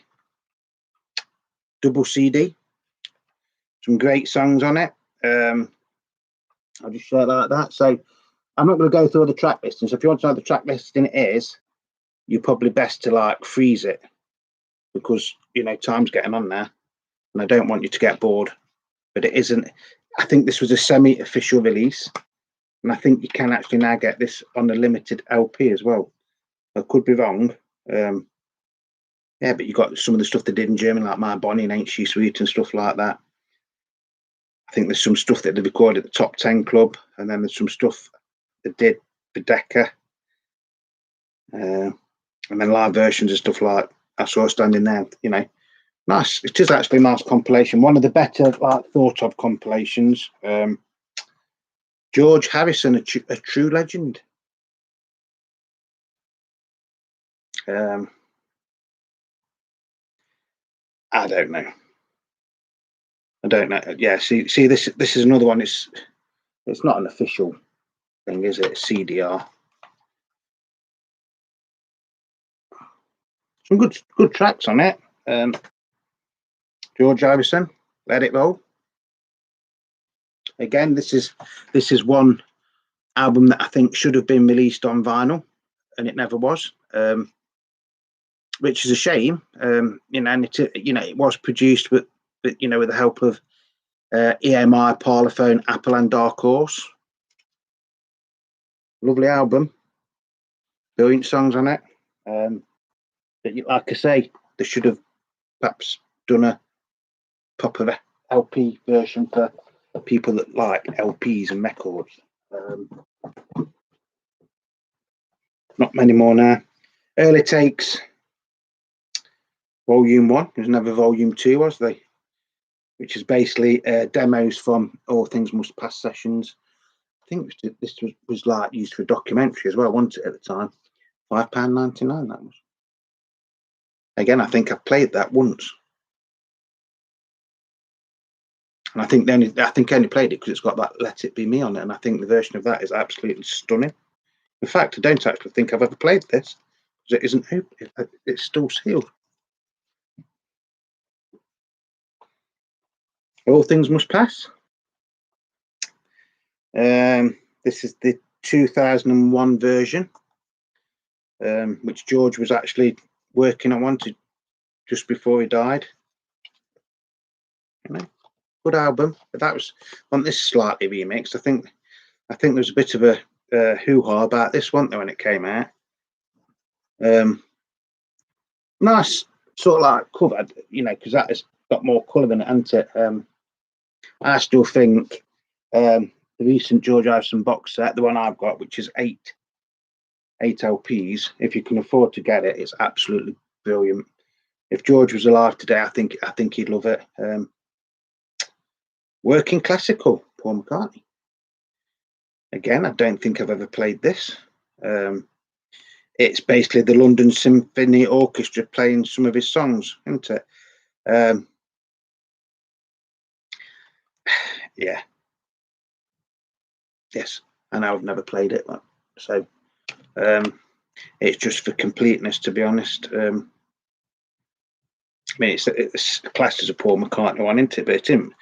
Double CD. Some great songs on it. I'll just show it like that. So I'm not going to go through all the track listings. So if you want to know the track listing is, you're probably best to like freeze it, because time's getting on there, and I don't want you to get bored. But it isn't. I think this was a semi-official release, and I think you can actually now get this on a limited LP as well. I could be wrong. Yeah, but you got some of the stuff they did in Germany, like My Bonnie and Ain't She Sweet and stuff like that. I think there's some stuff that they recorded at the Top 10 Club, and then there's some stuff they did for Decca, and then live versions of stuff like I Saw Standing There. Nice. It is actually a nice compilation. One of the better thought of compilations. George Harrison, a true legend. I don't know. Yeah, see, this is another one. It's not an official thing, is it? CDR. Some good tracks on it. George Harrison, Let It Roll. Again, this is one album that I think should have been released on vinyl, and it never was. Which is a shame. And it was produced, but with the help of EMI, Parlophone, Apple, and Dark Horse. Lovely album, brilliant songs on it. But like I say, they should have perhaps done a proper LP version for people that like LPs and records. Not many more now. Early Takes, Volume 1. There's never Volume 2, was there? Which is basically demos from All Things Must Pass sessions. I think this was like used for a documentary as well, wasn't it, at the time? £5.99 that was. Again, I think I've played that once. And I think I only played it because it's got that Let It Be Me on it, and I think the version of that is absolutely stunning. In fact, I don't actually think I've ever played this because it isn't open. It's still sealed. All Things Must Pass. This is the 2001 version, which George was actually working on just before he died. You know, good album. But that was on this slightly remixed. I think there was a bit of a hoo-ha about this, wasn't there, when it came out? Nice sort of like cover, you know, because that has got more colour in it, hasn't it? I still think the recent George Harrison box set, the one I've got, which is eight LPs, if you can afford to get it, it's absolutely brilliant. If George was alive today, I think he'd love it. Working Classical, Paul McCartney. Again, I don't think I've ever played this. It's basically the London Symphony Orchestra playing some of his songs, isn't it? Yeah. Yes, I know I've never played it, so it's just for completeness, to be honest. I mean, it's classed as a Paul McCartney one, isn't it? But it's him.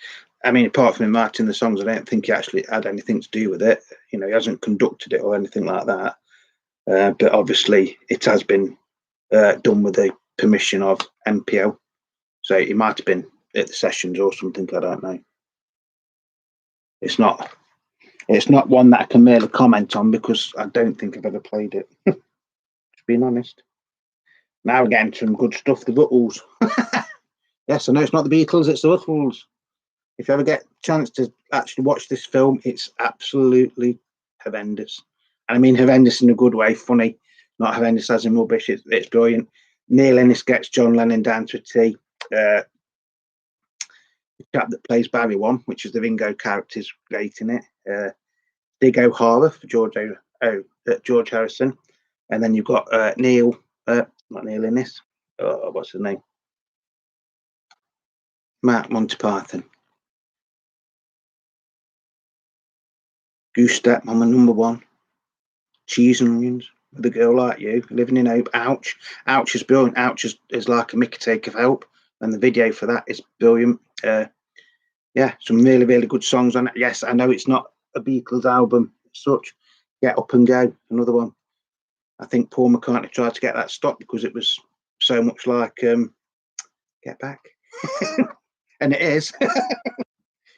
I mean, apart from him writing the songs, I don't think he actually had anything to do with it. You know, he hasn't conducted it or anything like that. But obviously, it has been done with the permission of MPO. So he might have been at the sessions or something. I don't know. It's not one that I can merely comment on because I don't think I've ever played it. Just being honest. Now we're getting some good stuff. The Beatles. Yes, I know it's not the Beatles, it's the Beatles. If you ever get a chance to actually watch this film, it's absolutely horrendous. And I mean horrendous in a good way, funny, not horrendous as in rubbish. It's brilliant. Neil Innes gets John Lennon down to a T. The chap that plays Barry One, which is the Ringo character, is great in it. Dig O'Hara for George Harrison. And then you've got not Neil Innes. What's his name? Matt Monty Python. Goose Step, Mama Number One. Cheese and Onions. With a Girl Like You. Living in Hope. Ouch. Ouch is brilliant. Ouch is like a Mickey Take of Help. And the video for that is brilliant. Yeah, some really, really good songs on it. Yes, I know it's not a Beatles album as such. Get Up and Go, another one. I think Paul McCartney tried to get that stopped because it was so much like Get Back. And it is.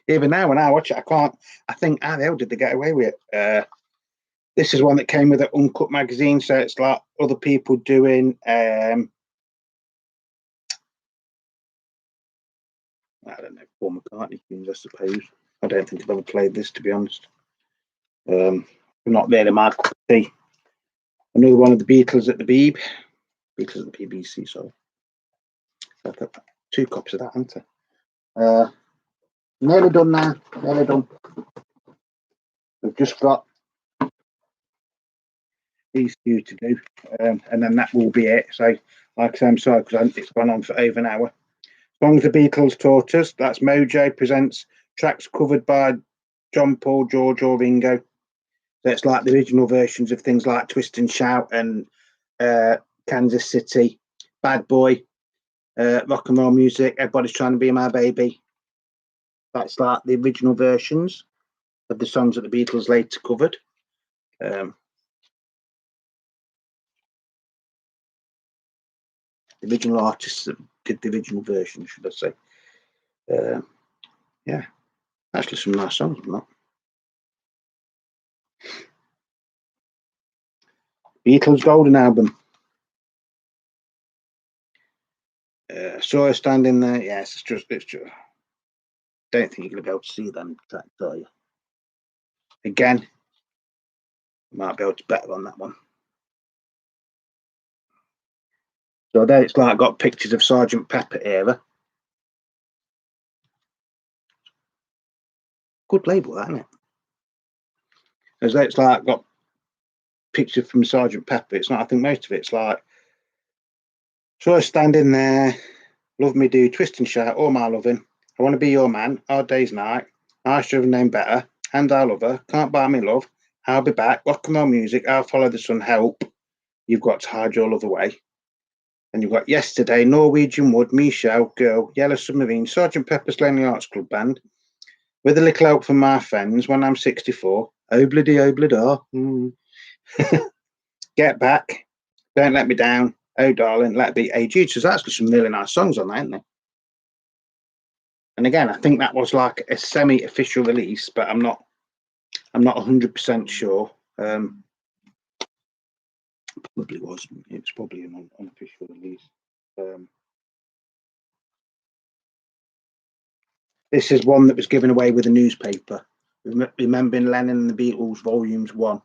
Even now, when I watch it, I think, how the hell did they get away with it? This is one that came with an Uncut magazine, so it's like other people doing I don't know, Paul McCartney tunes, I suppose. I don't think I've ever played this, to be honest. Not really my cup of tea. Another one of the Beatles at the Beatles at the BBC, sorry. I've got 2 copies of that, haven't I? Nearly done now. Nearly done. We've just got these 2 to do, and then that will be it. So, like I say, I'm sorry because it's gone on for over an hour. Songs the Beatles taught us. That's Mojo presents tracks covered by John, Paul, George, or Ringo. So it's like the original versions of things like Twist and Shout and Kansas City, Bad Boy, Rock and Roll Music, Everybody's Trying to Be My Baby. That's like the original versions of the songs that the Beatles later covered. The original artists that did the original version, should I say. Yeah, actually some nice songs on that. Beatles Golden Album. Saw her standing there. Yes, it's just. Don't think you're going to be able to see them tracks, are you? Again, might be able to better on that one. So there it's like got pictures of Sergeant Pepper era. Good label, that, isn't it? As though it's like got pictures from Sergeant Pepper. It's not, I think most of it's like, so I stand in there, love me do, twist and shout, all my loving. I want to be your man, hard day's night. I should have known better, and I love her, can't buy me love. I'll be back, rock and roll music, I'll follow the sun, help. You've got to hide your love away. And you've got Yesterday, Norwegian Wood, Michelle, Girl, Yellow Submarine, Sergeant Pepper's Lonely Hearts Club Band, With a Little Help from My Friends, When I'm 64, Oblida, Get Back, Don't Let Me Down, Oh Darling, Let It Be, Hey Jude. So there's actually some really nice songs on there, isn't there? And again, I think that was like a semi-official release, but I'm not 100% sure. Probably wasn't. It's probably an unofficial release. This is one that was given away with a newspaper. Remembering Lennon and the Beatles, Volumes 1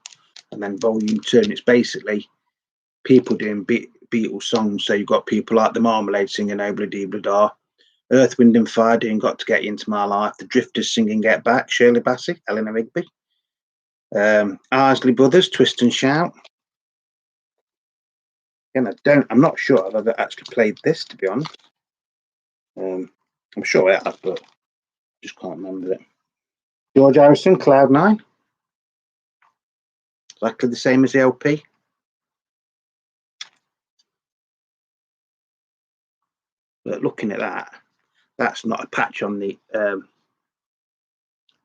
and then Volume 2. And it's basically people doing Beatles songs. So you've got people like the Marmalade singing Obla-Dee-Blah-Da, Earth, Wind and Fire doing Got to Get You Into My Life, the Drifters singing Get Back, Shirley Bassey, Eleanor Rigby, Isley Brothers, Twist and Shout. And I'm not sure I've ever actually played this, to be honest. I'm sure I have, but just can't remember it. George Harrison, Cloud 9. Exactly the same as the LP. But looking at that, that's not a patch on the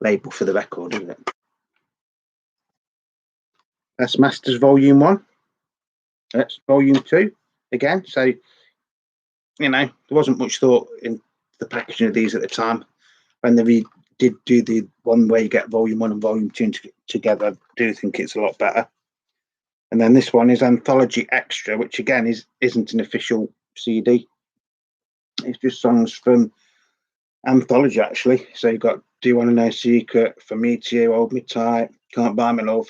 label for the record, is it? That's Masters Volume 1. That's Volume 2 again. So, you know, there wasn't much thought in the packaging of these at the time. When they did do the one where you get Volume 1 and Volume 2 together, I do think it's a lot better. And then this one is Anthology Extra, which again isn't an official CD. It's just songs from Anthology, actually. So you've got Do You Want to Know Secret, For Me to You, Hold Me Tight, Can't Buy Me Love,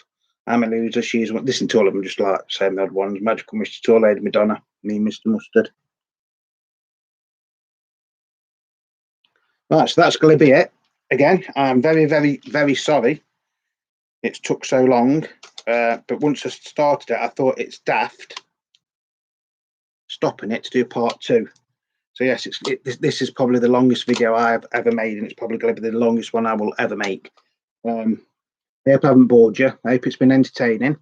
I'm a Loser, She's One. Listen to all of them, just like same old ones. Magical Mr. Tall Lady Madonna, Me, Mr. Mustard. Right, so that's going to be it. Again, I'm very, very, very sorry it's took so long. But once I started it, I thought it's daft stopping it to do part 2. So yes, this is probably the longest video I've ever made, and it's probably going to be the longest one I will ever make. I hope I haven't bored you. I hope it's been entertaining.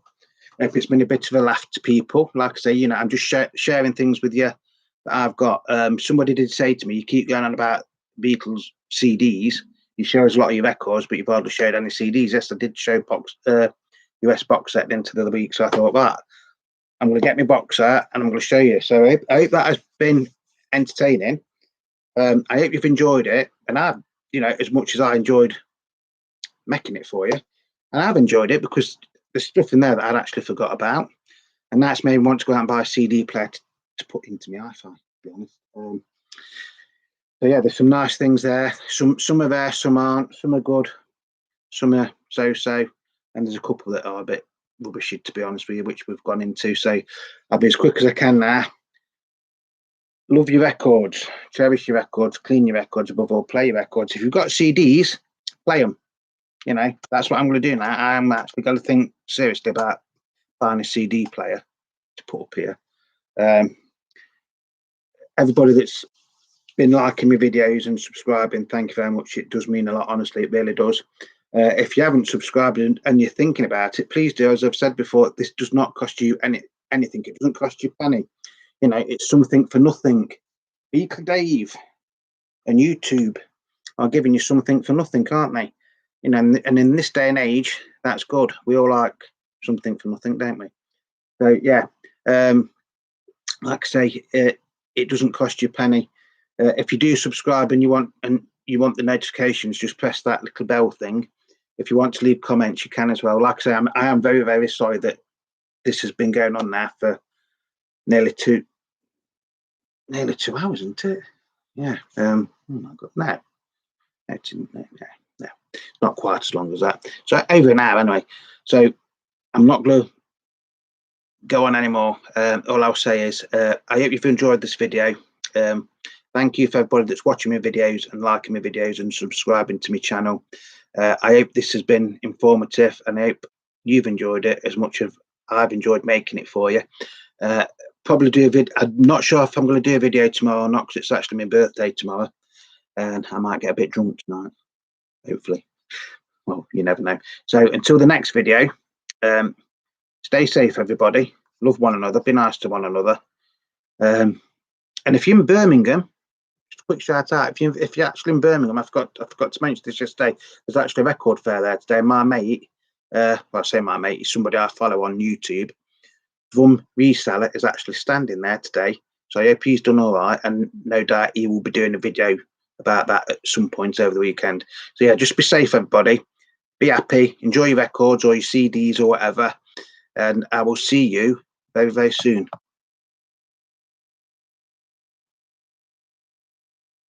I hope it's been a bit of a laugh to people. Like I say, you know, I'm just sharing things with you that I've got. Somebody did say to me, you keep going on about Beatles CDs. You show us a lot of your records, but you've hardly showed any CDs. Yes, I did show US box set into the other week. So I thought, right, I'm going to get my box out and I'm going to show you. So I hope that has been entertaining. I hope you've enjoyed it, and I've, you know, as much as I enjoyed making it for you, and I've enjoyed it because there's stuff in there that I'd actually forgot about, and that's made me want to go out and buy a CD player to put into my hi-fi, to be honest. So yeah, there's some nice things there. Some are there, some aren't. Some are good, some are so, and there's a couple that are a bit rubbishy, to be honest with you, which we've gone into. So I'll be as quick as I can now. Love your records, cherish your records, clean your records, above all, play your records. If you've got CDs, play them. You know, that's what I'm going to do now. I'm actually going to think seriously about buying a CD player to put up here. Everybody that's been liking my videos and subscribing, thank you very much. It does mean a lot, honestly, it really does. If you haven't subscribed and you're thinking about it, please do. As I've said before, this does not cost you anything. It doesn't cost you a penny. You know, it's something for nothing. Beaker Dave and YouTube are giving you something for nothing, can't they? You know, and in this day and age, that's good. We all like something for nothing, don't we? So yeah, like I say, it doesn't cost you a penny. If you do subscribe and you want the notifications, just press that little bell thing. If you want to leave comments, you can as well. Like I say, I am very, very sorry that this has been going on now for nearly 2 hours, isn't it? Yeah. Oh my God, no, it's not quite as long as that. So over an hour anyway. So I'm not going to go on anymore. All I'll say is I hope you've enjoyed this video. Thank you for everybody that's watching my videos and liking my videos and subscribing to my channel. I hope this has been informative, and I hope you've enjoyed it as much as I've enjoyed making it for you. Probably do a video. I'm not sure if I'm going to do a video tomorrow or not, because it's actually my birthday tomorrow, and I might get a bit drunk tonight, hopefully. Well, you never know. So until the next video, stay safe, everybody. Love one another. Be nice to one another. And if you're in Birmingham, just a quick shout out. If you're actually in Birmingham, I forgot to mention this yesterday. There's actually a record fair there today. My mate, well, I say my mate, he's somebody I follow on YouTube. Vum Reseller is actually standing there today, so I hope he's done all right, and no doubt he will be doing a video about that at some point over the weekend. So yeah, just be safe, everybody. Be happy, enjoy your records or your CDs or whatever, and I will see you very, very soon.